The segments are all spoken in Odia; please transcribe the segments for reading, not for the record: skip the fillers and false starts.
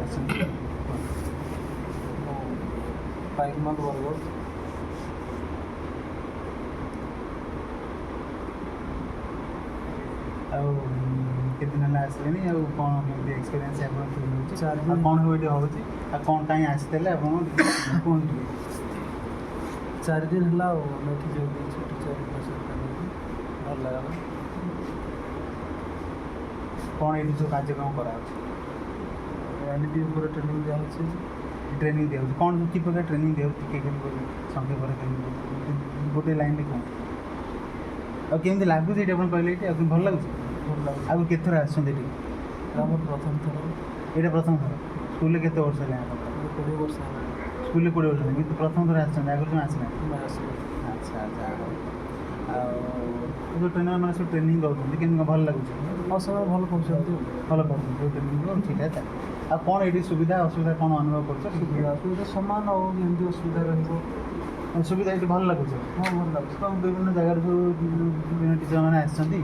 ଆସିଛନ୍ତି? 5 month ବରଗଡ଼। ଆଉ କେତେ ଦିନ ହେଲା ଆସିଲେଣି? ଆଉ କ'ଣ କେମିତି ଏକ୍ସପିରିଏନ୍ସ ଆପଣ ଫିଲ୍ ହେଉଛି? 4 ଆଉ ଦିନ। କ'ଣ ସବୁ ଏଠି ହେଉଛି? ଆଉ କ'ଣ କାହିଁ ଆସିଥିଲେ ଆପଣ କୁହନ୍ତୁ ଟିକେ। 4 ଦିନ ହେଲା ଆଉ ଆମେ ଏଠି ଯୋଗ ଦେଇଛୁ ଟିଚର ଭଲ ଲାଗିଲା। କ'ଣ ଏଠି ସବୁ କାର୍ଯ୍ୟକ୍ରମ କରାହେଉଛି? ଏଲ୍.ଡି ଉପରେ ଟ୍ରେନିଂ ଦିଆହେଉଛି। ଟ୍ରେନିଂ ଦିଆହେଉଛି କ'ଣ କି ପ୍ରକାର ଟ୍ରେନିଂ ଦିଆହେଉଛି? ଟିକେ କେମିତି ସଂକ୍ଷେପରେ ଗୋଟେ ଲାଇନ୍ରେ କୁହନ୍ତୁ। ଆଉ କେମିତି ଲାଗୁଛି ଏଠି ଆପଣ କହିଲେ ଏଠି? ଆଉ କେମିତି ଭଲ ଲାଗୁଛି? ଭଲ ଲାଗୁଛି। ଆଉ କେତେଥର ଆସିଛନ୍ତି ଏଠି? ଆମର ପ୍ରଥମ ଥର। ଏଇଟା ପ୍ରଥମ ଥର? ସ୍କୁଲରେ କେତେ ବର୍ଷ ହେଲାଣି ଆପଣ? 20 ବର୍ଷ ହେଲା ସ୍କୁଲରେ 20 ବର୍ଷ ହେଲାଣି କିନ୍ତୁ ପ୍ରଥମ ଥର ଆସିଛନ୍ତି, ଆଗରୁ ଯେଉଁ ଆସିନାହାନ୍ତି? ଆମେ ଆସିଲୁ। ଆଚ୍ଛା ଆଚ୍ଛା। ଆଉ ଯେଉଁ ଟ୍ରେନର ମାନେ ସବୁ ଟ୍ରେନିଂ ଦେଉଛନ୍ତି କେମିତି ଭଲ ଲାଗୁଛି? ଆଉ ସେମାନେ ଭଲ କରୁଛନ୍ତି। ଭଲ କରୁଛନ୍ତି ଯେଉଁ ଟ୍ରେନିଂ ଠିକ୍ ଅଛି। ଆଉ କ'ଣ ଏଠି ସୁବିଧା ଅସୁବିଧା କ'ଣ ଅନୁଭବ କରୁଛ? ସୁବିଧା ସମାନ ଆଉ ଯେମିତି ଅସୁବିଧା ରହିବ। ସୁବିଧା ଏଠି ଭଲ ଲାଗୁଛି? ହଁ ଭଲ ଲାଗୁଛି। ତ ବିଭିନ୍ନ ଜାଗାରୁ ସବୁ ବିଭିନ୍ନ ଟିଚରମାନେ ଆସିଛନ୍ତି,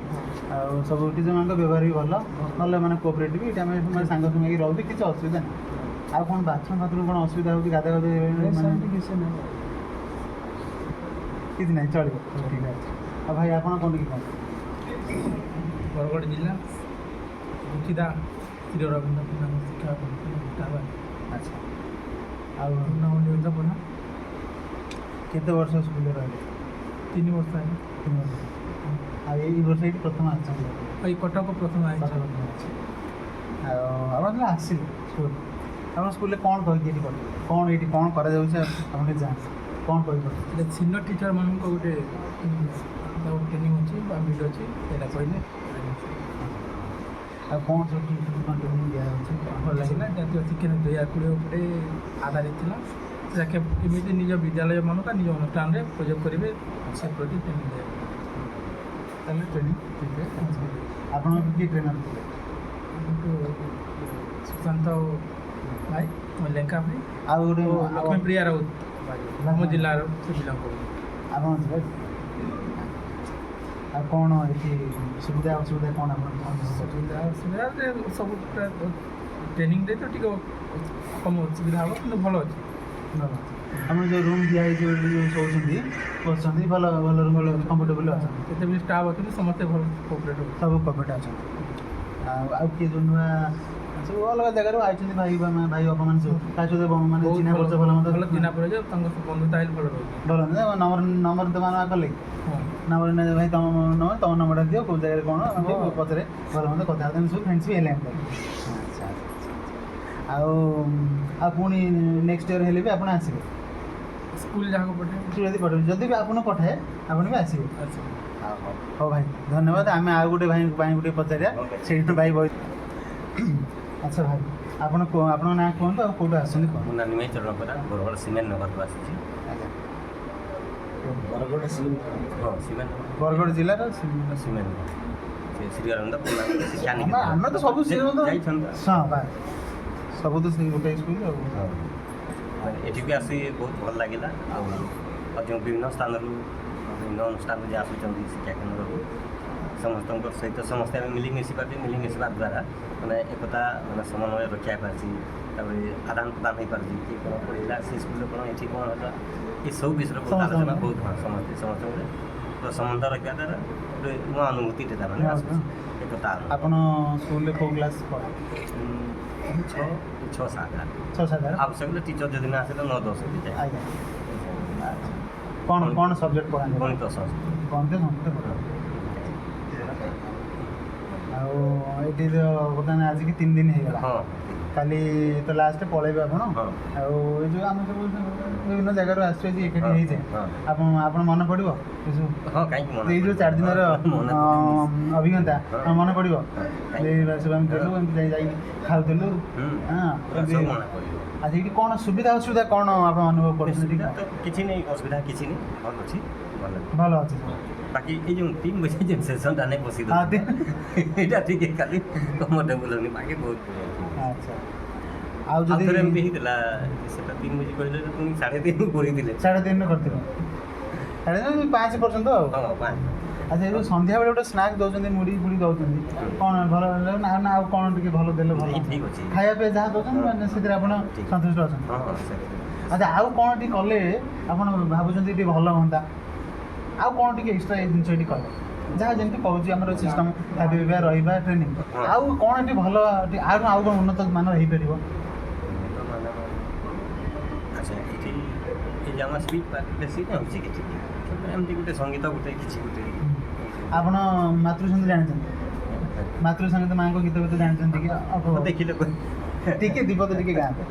ଆଉ ସବୁ ଟିଚରମାନଙ୍କ ବ୍ୟବହାର ବି ଭଲ ଭଲ ମାନେ କୋଅପରେଟିଭ୍। ଏଠି ଆମେ ମାନେ ସାଙ୍ଗ ସାଙ୍ଗେ ହେଇକି ରହୁଛୁ, କିଛି ଅସୁବିଧା ନାହିଁ। ଆଉ କ'ଣ ବାଥରୁମ୍ ଫାଥରୁମ୍ କ'ଣ ଅସୁବିଧା ହେଉଛି? ଗାଧା ଗାଧି ସେମିତି କିଛି ନାହିଁ। କିଛି ନାହିଁ, ଚଳିବ, ଠିକ୍ ଅଛି। ଆଉ ଭାଇ ଆପଣ କ'ଣ ଟିକେ କୁହନ୍ତୁ। ବରଗଡ଼ ଜିଲ୍ଲା ଦୁଃଖିଦା ଶ୍ରୀ ରବୀନ୍ଦ୍ର ପ୍ରଧାନ ଶିକ୍ଷା ପ୍ରତିଷ୍ଠାନ। ଆଚ୍ଛା। ଆଉ ନିବେଦିତ ପ୍ରଧାନ କେତେ ବର୍ଷ ସ୍କୁଲରେ ରହିଲେ? 3 ବର୍ଷ ହେଲା। 3 ବର୍ଷ। ଆଉ ଏଇ ବର୍ଷ ଏଇଠି ପ୍ରଥମ ଆସିଛନ୍ତି? ଏଇ କଟକ ପ୍ରଥମ କଟକ ଆଇଛି। ପ୍ରଥମ ଆସିଛି। ଆଉ ଆପଣ ଯେତେବେଳେ ଆସିଲେ ସ୍କୁଲ, ଆପଣ ସ୍କୁଲରେ କ'ଣ କହିକି ଏଠି ପଢ଼ିଲେ? କ'ଣ ଏଇଠି କ'ଣ କରାଯାଉଛି ଆପଣ ଟିକେ ଜାଣନ୍ତି? କ'ଣ କହିପାରୁଛନ୍ତି? ହେଲେ ସିନିୟର ଟିଚରମାନଙ୍କ ଗୋଟେ ଟ୍ରେନିଂ ଅଛି ବା ମିଟ୍ ଅଛି, ସେଇଟା କହିଲେ ଆଉ କ'ଣ ସବୁ ଟ୍ରେନିଂ ଦିଆଯାଉଛି? ଭଲ ଲାଗିଲା। ଜାତୀୟ ଶିକ୍ଷାନୀତି 2020 ଉପରେ ଆଧାରିତ ଥିଲା। ଯାକେ କେମିତି ନିଜ ବିଦ୍ୟାଳୟମାନଙ୍କ ନିଜ ଅନୁଷ୍ଠାନରେ ପ୍ରୟୋଗ କରିବେ ସେ ପ୍ରତି ଟ୍ରେନିଂ ଦିଆଯାଏ। ତାହେଲେ ଟ୍ରେନିଂ ଠିକ୍ ଅଛି। ଆପଣଙ୍କ କିଏ ଟ୍ରେନର୍ ଥିଲେ? ସୁଶାନ୍ତ ଭାଇ, ଲେଙ୍କା ଭାଇ, ଆଉ ଗୋଟେ ଲକ୍ଷ୍ମୀପ୍ରିୟା ରାଉତ ଆମ ଜିଲ୍ଲାର ସେ ବିଲଙ୍ଗ କରୁ। ଆପଣ ଥିଲେ? ଆଉ କ'ଣ ଏଠି ସୁବିଧା ଅସୁବିଧା କ'ଣ ଆପଣ ସୁବିଧାରେ ସବୁ ଟ୍ରେନିଂରେ ତ ଟିକେ କମ୍ ଅସୁବିଧା ହେବ, କିନ୍ତୁ ଭଲ ଅଛି। ଭଲ? ଆପଣ ଯେଉଁ ରୁମ୍ ଦିଆହେଇଛି ଯେଉଁ ଶୋଉଛନ୍ତି ବସୁଛନ୍ତି, ଭଲ ଭଲ ରୁମ୍ କମ୍ଫର୍ଟେବୁଲ୍ ଅଛନ୍ତି? କେତେ ବି ଷ୍ଟାଫ୍ ଅଛନ୍ତି, ସମସ୍ତେ ଭଲ କୋପରେଟ୍ ହେଉଛନ୍ତି। ସବୁ କମ୍ଫର୍ଟ ଅଛନ୍ତି। ଆଉ କିଏ ଯେଉଁ ନୂଆ ସବୁ ଅଲଗା ଜାଗାରୁ ଆଇଛନ୍ତି ଭାଇ ବାପାମାନେ ସବୁ ତା ସହିତ ମାନେ ଚିହ୍ନା ପରିଚୟ ଭଲ ମନ୍ଦ ଭଲ ଚିହ୍ନା ପରିଚୟ, ତାଙ୍କ ବନ୍ଧୁତା ହେଲେ ଭଲ ରହୁଛି। ଭଲ ନମ୍ବର ଦେବା କଲେ ହଁ, ନମ୍ବର ନେଇ ଭାଇ ତମ ନମ୍ବରଟା ଦିଅ, କେଉଁ ଜାଗାରେ କ'ଣ ପଛରେ ଭଲ ମନ୍ଦ କଥାବାର୍ତ୍ତା ସବୁ ଫ୍ରେଣ୍ଡସ୍ ବି ହେଲେଣି। ଆଚ୍ଛା। ଆଉ ପୁଣି ନେକ୍ସଟ ଇୟର୍ ହେଲେ ବି ଆପଣ ଆସିବେ? ସ୍କୁଲ ଯାହାକୁ ପଠେଇବେ। ଯଦି ପଠାଇବେ, ଯଦି ବି ଆପଣ ପଠାଏ ଆପଣ ବି ଆସିବେ? ଆଚ୍ଛା। ହଉ ଭାଇ, ଧନ୍ୟବାଦ। ଆମେ ଆଉ ଗୋଟେ ଭାଇଙ୍କୁ ଟିକେ ପଚାରିବା, ସେଇଠି ଭାଇ ବହି। ଆଚ୍ଛା ଭାଇ, ଆପଣଙ୍କ ନାଁ କୁହନ୍ତୁ, ଆଉ କେଉଁଠୁ ଆସୁଛନ୍ତି କୁହନ୍ତୁ? ମୋ ନାଁ ନିମେଇ ଚରଣ ପ୍ରଧାନ, ବରଗଡ଼ ସିମେଣ୍ଟ ନଗରରୁ ଆସିଛି। ଆଜ୍ଞା। ବରଗଡ଼ ସିମେଣ୍ଟ, ହଁ ସିମେଣ୍ଟ, ବରଗଡ଼ ଜିଲ୍ଲାର ସିମେଣ୍ଟ ସେ ଶ୍ରୀ ଅରବିନ୍ଦ ଶିକ୍ଷା ଆମେ ତ ସବୁ ଯାଇଛନ୍ତି। ହଁ ଭାଇ, ସବୁ ତ ସେଇ ଗୋଟେ ସ୍କୁଲ ଆଉ। ହଁ, ଏଠି ବି ଆସି ବହୁତ ଭଲ ଲାଗିଲା। ଆଉ ଯେଉଁ ବିଭିନ୍ନ ସ୍ଥାନରୁ ବିଭିନ୍ନ ଅନୁଷ୍ଠାନରୁ ଯେ ଆସୁଛନ୍ତି ଶିକ୍ଷା କେନ୍ଦ୍ରରୁ, ସମସ୍ତଙ୍କ ସହିତ ସମସ୍ତେ ଆମେ ମିଳିମିଶି ପାରୁଛୁ। ମିଳିମିଶିବା ଦ୍ୱାରା ମାନେ ଏକତା ମାନେ ସମନ୍ୱୟ ରକ୍ଷା ହେଇପାରୁଛି। ତାପରେ ଆଦାନ ପ୍ରଦାନ ହେଇପାରୁଛି। କିଏ କ'ଣ ପଢ଼ିଲା, ସେ ସ୍କୁଲରେ କ'ଣ, ଏଠି କ'ଣ ହେଲା, ଏସବୁ ବିଷୟରେ ବହୁତ ଆଲୋଚନା ବହୁତ ସମସ୍ତଙ୍କର ସମ୍ବନ୍ଧ ରଖିବା ଦ୍ୱାରା ଗୋଟେ ନୂଆ ଅନୁଭୂତିଟେ ତାମାନେ ଆସୁଛି। ଏକତା ଆପଣ ସ୍କୁଲରେ କେଉଁ କ୍ଲାସ୍ ପଢ଼ା? 6-7 ଆବଶ୍ୟକ ହେଲେ ଟିଚର ଯଦି ନା ଆସିଲେ 9-10 ବି ଯାଏ। ଆଜ୍ଞା। କ'ଣ ସବଜେକ୍ଟ ପଢ଼ାନ୍ତି? ଗଣିତ ସଂସ୍କୃତ। ଗଣିତ ସଂସ୍କୃତ ପଢ଼ା। ଆଉ ଏଠି ତ ବର୍ତ୍ତମାନ ଆଜିକି 3 ଦିନ ହେଇଗଲା। ହଁ, କାଲି ତ ଲାଷ୍ଟ ପଳେଇବେ ଆପଣ। ହଁ। ଆଉ ଏ ଯେଉଁ ଆମେ ସବୁ ବିଭିନ୍ନ ଜାଗାରୁ ଆସିଛୁ ଆଜି ଏକାଠି ହେଇଛେ, ଆପଣ ମନେ ପଡ଼ିବ ଏସବୁ? ହଁ, କାହିଁକି ମନେ ଏଇ ଯେଉଁ 4 ଦିନର ଅଭିଜ୍ଞତା ମନେ ପଡ଼ିବ? କାହିଁକି? ସବୁ ଆମେ ଦେଲୁ, ଏମିତି ଯାଇକି ଖାଉଥିଲୁ। ସବୁ ମନେ ପଡ଼ିବ। ଆଜି ଏଠି କ'ଣ ସୁବିଧା ଅସୁବିଧା କ'ଣ ଆପଣ ଅନୁଭବ କରୁଛନ୍ତି? ସୁବିଧା ତ କିଛି ନାହିଁ, ଅସୁବିଧା କିଛି ନାହିଁ, ଭଲ ଅଛି, ଭଲ ଅଛି। ବାକି ଏଇ ଯେଉଁ 3 ବଜେ ଯେଉଁ ସେସନ୍ଟା ନାହିଁ ବସି ଏଇଟା ଟିକେ ଖାଲି କମ୍ଫର୍ଟେବୁଲ୍ ହେଉନି, ବାକି ବହୁତ ଆଚ୍ଛା। ଆଉ ଯଦି ଏମିତି ହେଇଥିଲା ସେଟା 3 ବଜେ କହିଲେ ପୁଣି 3:30 କରିଥିଲେ। 3:30 କରିଥିଲେ? 5% ଆଉ। ହଁ, 5 ଆଚ୍ଛା ଏ ଯେଉଁ ସନ୍ଧ୍ୟାବେଳେ ଗୋଟେ ସ୍ନାକ୍ସ ଦେଉଛନ୍ତି ମୁଢ଼ି ଫୁଡ଼ି ଦେଉଛନ୍ତି କ'ଣ ଭଲ ନା ନା ଆଉ କ'ଣ ଟିକେ ଭଲ ଦେଲେ ଭଲ ଠିକ୍ ଅଛି। ଖାଇବା ପିଇବା ଯାହା ଦେଉଛନ୍ତି ମାନେ ସେଥିରେ ଆପଣ ସନ୍ତୁଷ୍ଟ ଅଛନ୍ତି? ହଁ ହଁ ସେମିତି। ଆଚ୍ଛା ଆଉ କ'ଣ ଟିକେ କଲେ ଆପଣ ଭାବୁଛନ୍ତି ଟିକେ ଭଲ ହୁଅନ୍ତା? ଆଉ କ'ଣ ଟିକେ ଏକ୍ସଟ୍ରା ଏଇ ଜିନିଷ ଏଠି କଲେ ଯାହା ଯେମିତି କହୁଛି ଆମର ସିଷ୍ଟମ୍ ଖାଇବା ପିଇବା ରହିବା ଟ୍ରେନିଂ ଆଉ କ'ଣ ଏଠି ଭଲ ଆଉ କ'ଣ ଉନ୍ନତ ମାନର ହେଇପାରିବ? ଆଚ୍ଛା ଏଠି ଏ ଯେ ଆମ ସ୍ପିଚ୍ ବେଶୀ ହେଉଛି କିଛି ଏମିତି ଗୋଟେ ସଙ୍ଗୀତ ଗୋଟେ କିଛି ଗୋଟେ ଆପଣ ମାତୃସଙ୍ଗୀତ ଜାଣିଛନ୍ତି? ମାତୃସଙ୍ଗୀତ ମାଆଙ୍କ ଗୀତ ଗୀତ ଜାଣିଛନ୍ତି କି? ଦେଖିଲେ ଟିକେ ଦୀପଦ ଟିକେ ଗାଆନ୍ତୁ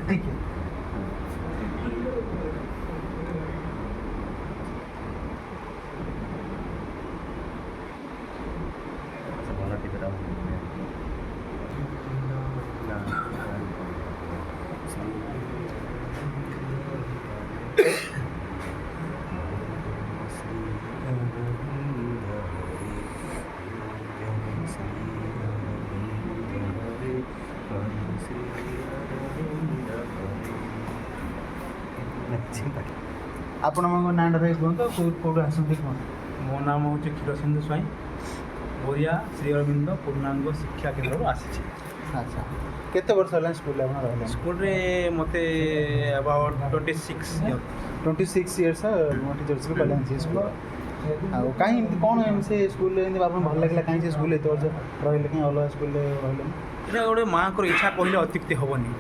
ଟିକେ। ଭଲ ଗୀତଟା ଆପଣଙ୍କ ନାଁଟା ଭାଇ କୁହନ୍ତୁ କେଉଁଠୁ ଆସନ୍ତି କୁହନ୍ତୁ? ମୋ ନାମ ହେଉଛି କ୍ଷୀରସିନ୍ଧୁ ସ୍ୱାଇଁ ବୋରିଆ ଶ୍ରୀ ଅରବିନ୍ଦ ପୂର୍ଣ୍ଣାଙ୍ଗ ଶିକ୍ଷା କେନ୍ଦ୍ରରୁ ଆସିଛି। ଆଚ୍ଛା କେତେ ବର୍ଷ ହେଲାଣି ସ୍କୁଲରେ ଆପଣ ରହିଲେଣି? ସ୍କୁଲରେ ମୋତେ ଆବାଉଟ୍ 26 ଇୟର୍। 26 ଇୟର୍ସ ଟିଚର୍ସିପ୍ କଲେଣି ସେ ସ୍କୁଲ। ଆଉ କାହିଁ ଏମିତି କ'ଣ ସେ ସ୍କୁଲରେ ଏମିତି ଆପଣଙ୍କୁ ଭଲ ଲାଗିଲା କାହିଁ ସେ ସ୍କୁଲରେ ଏତେ ବର୍ଷ ରହିଲେ କାହିଁ ଅଲଗା ସ୍କୁଲରେ ରହିଲେନି? ଏଇଟା ଗୋଟେ ମାଆଙ୍କର ଇଚ୍ଛା କହିଲେ ଅତ୍ୟୁକ୍ତି ହେବନି।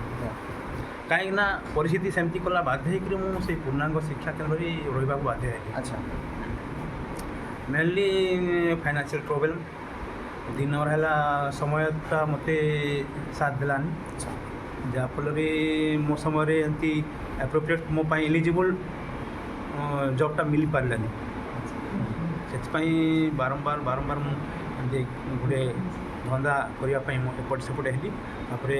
କାହିଁକିନା ପରିସ୍ଥିତି ସେମିତି କଲା ବାଧ୍ୟ ହେଇକରି ମୁଁ ସେଇ ପୂର୍ଣ୍ଣାଙ୍ଗ ଶିକ୍ଷା କେନ୍ଦ୍ରରେ ରହିବାକୁ ବାଧ୍ୟ ହେଲି। ଆଚ୍ଛା ମେନଲି ଫାଇନାନ୍ସିଆଲ୍ ପ୍ରୋବ୍ଲେମ୍ ଦୁଇ ନମ୍ବର ହେଲା ସମୟଟା ମୋତେ ସାଥ ଦେଲାନି ଯାହାଫଳରେ ମୋ ସମୟରେ ଏମିତି ଆପ୍ରୋପ୍ରିଏଟ୍ ମୋ ପାଇଁ ଏଲିଜିବୁଲ୍ ଜବ୍ଟା ମିଳିପାରିଲାନି। ସେଥିପାଇଁ ବାରମ୍ବାର ମୁଁ ଏମିତି ଗୋଟେ ଧନ୍ଦା କରିବା ପାଇଁ ମୁଁ ଏପଟ ସେପଟ ହେଲି। ତାପରେ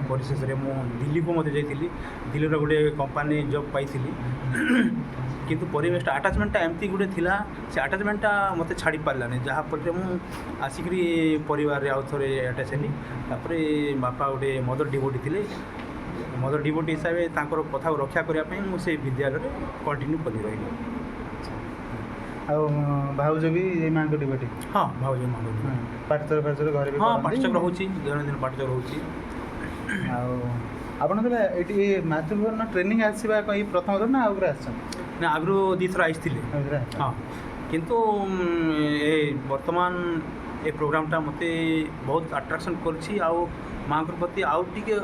ପରିଶେଷରେ ମୁଁ ଦିଲ୍ଲୀକୁ ମଧ୍ୟ ଯାଇଥିଲି। ଦିଲ୍ଲୀର ଗୋଟେ କମ୍ପାନୀ ଜବ୍ ପାଇଥିଲି କିନ୍ତୁ ପରିବେଶଟା ଆଟାଚମେଣ୍ଟଟା ଏମିତି ଗୋଟେ ଥିଲା ସେ ଆଟାଚମେଣ୍ଟଟା ମୋତେ ଛାଡ଼ି ପାରିଲାନି ଯାହାଫଳରେ ମୁଁ ଆସିକରି ପରିବାରରେ ଆଉ ଥରେ ଆଟାଚ୍ ହେଲି। ତାପରେ ବାପା ଗୋଟେ ମଦର ଡିଭୋଟି ଥିଲେ। ମଦର ଡିଭୋଟି ହିସାବରେ ତାଙ୍କର କଥାକୁ ରକ୍ଷା କରିବା ପାଇଁ ମୁଁ ସେଇ ବିଦ୍ୟାଳୟରେ କଣ୍ଟିନ୍ୟୁ କରି ରହିଲି। ଆଉ ଭାଉଜ ବି ଏଇ ମାଆଙ୍କ ଡିଭୋଟି? ହଁ ଭାଉଜ ମାଆଙ୍କ ପାଠଚର ଘରେ ବି ହଁ କରନ୍ତି? ପାଠଚକ୍ର ହେଉଛି ଦୈନନ୍ଦିନ ପାଠଚକ୍ର ହେଉଛି। ଆଉ ଆପଣ ତାହେଲେ ଏଠି ମାତୃଭବନ ଟ୍ରେନିଂ ଆସିବା ଏଇ ପ୍ରଥମ ଥର ନା ଆଉ ଉପରେ ଆସିଛନ୍ତି? ନା ଆଗରୁ ଦୁଇଥର ଆସିଥିଲେ। ହଁ କିନ୍ତୁ ଏ ବର୍ତ୍ତମାନ ଏ ପ୍ରୋଗ୍ରାମଟା ମୋତେ ବହୁତ ଆଟ୍ରାକ୍ସନ୍ କରିଛି ଆଉ ମାଆଙ୍କ ପ୍ରତି ଆଉ ଟିକେ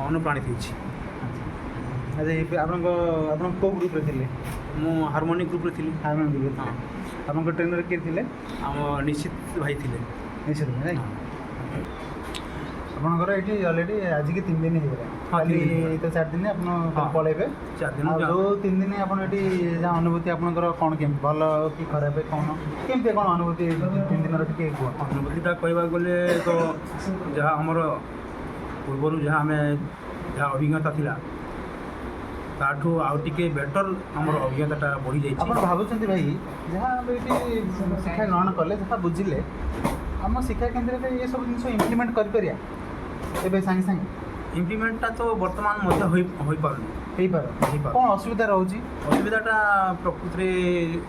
ଅନୁପ୍ରାଣିତ ହେଇଛି। ଆଚ୍ଛା ଆପଣ କେଉଁ ଗ୍ରୁପ୍ରେ ଥିଲେ? ମୁଁ ହାରମୋନି ଗ୍ରୁପ୍ରେ ଥିଲି। ହାରମୋନି ଗ୍ରୁପ୍ରେ ଥିଲେ। ଆପଣଙ୍କ ଟ୍ରେନର କିଏ ଥିଲେ? ଆମ ନିଶ୍ଚିତ ଭାଇ ଥିଲେ। ନିଶ୍ଚିତ ଭାଇ ନାଇଁ? ଆପଣଙ୍କର ଏଇଠି ଅଲରେଡ଼ି ଆଜିକି 3 ଦିନ ହେଇଗଲାଣି। କାଲି ତ 4 ଦିନ ଆପଣ ପଳେଇବେ। 4 ଦିନ ଆଉ ଯେଉଁ 3 ଦିନ ଆପଣ ଏଠି ଯାହା ଅନୁଭୂତି ଆପଣଙ୍କର କ'ଣ କେମିତି ଭଲ କି ଖରାପ କ'ଣ କେମିତି କ'ଣ ଅନୁଭୂତି 3 ଦିନର ଟିକେ କୁହ? ଅନୁଭୂତିଟା କହିବାକୁ ଗଲେ ତ ଯାହା ଆମର ପୂର୍ବରୁ ଆମେ ଯାହା ଅଭିଜ୍ଞତା ଥିଲା ତାଠୁ ଆଉ ଟିକେ ବେଟର୍ ଆମର ଅଭିଜ୍ଞତାଟା ବଢ଼ିଯାଇଛି। ଆପଣ ଭାବୁଛନ୍ତି ଭାଇ ଯାହା ଆମେ ଏଠି ଶିକ୍ଷା ଗ୍ରହଣ କଲେ ଯାହା ବୁଝିଲେ ଆମ ଶିକ୍ଷା କେନ୍ଦ୍ରରେ ଏସବୁ ଜିନିଷ ଇମ୍ପ୍ଲିମେଣ୍ଟ କରିପାରିବା ଏବେ ସାଙ୍ଗେ ସାଙ୍ଗେ? ଇମ୍ପ୍ଲିମେଣ୍ଟଟା ତ ବର୍ତ୍ତମାନ ମଧ୍ୟ ହୋଇପାରୁନି। ହେଇପାରେ କ'ଣ ଅସୁବିଧା ରହୁଛି? ଅସୁବିଧାଟା ପ୍ରକୃତିରେ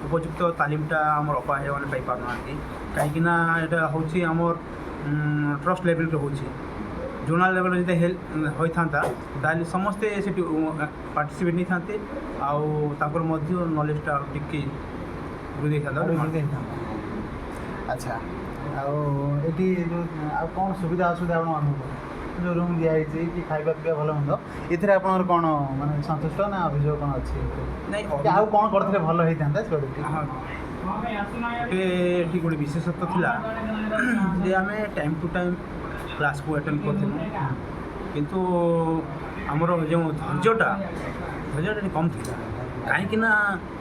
ଉପଯୁକ୍ତ ତାଲିମଟା ଆମର ଅପାହ୍ୟମାନେ ପାଇପାରୁନାହାନ୍ତି। କାହିଁକିନା ଏଇଟା ହେଉଛି ଆମର ଟ୍ରଷ୍ଟ ଲେଭେଲରେ ହେଉଛି। ଜୋନାଲ୍ ଲେଭେଲରେ ଯଦି ହୋଇଥାନ୍ତା ତାହେଲେ ସମସ୍ତେ ସେଠି ପାର୍ଟିସିପେଟ୍ ନେଇଥାନ୍ତେ ଆଉ ତାଙ୍କର ମଧ୍ୟ ନଲେଜଟା ଟିକେ ବୃଦ୍ଧି ହେଇଥାନ୍ତା। ଆଚ୍ଛା ଆଉ ଏଠି ଆଉ କ'ଣ ସୁବିଧା ଅସୁବିଧା ଆପଣ ଅନୁଭବ ଯେଉଁ ରୁମ୍ ଦିଆହେଇଛି କି ଖାଇବା ପିଇବା ଭଲ ମନ୍ଦ ଏଥିରେ ଆପଣଙ୍କର କ'ଣ ମାନେ ସନ୍ତୁଷ୍ଟ ନା ଅଭିଯୋଗ କ'ଣ ଅଛି? ନାଇଁ ଆଉ କ'ଣ କରିଥିଲେ ଭଲ ହେଇଥାନ୍ତା ସେଠି? ଏଠି ଗୋଟେ ବିଶେଷତ୍ୱ ଥିଲା ଯେ ଆମେ ଟାଇମ୍ ଟୁ ଟାଇମ୍ କ୍ଲାସ୍କୁ ଆଟେଣ୍ଡ କରିଥିଲୁ କିନ୍ତୁ ଆମର ଯେଉଁ ଧୈର୍ଯ୍ୟଟା କମ୍ ଥିଲା। କାହିଁକିନା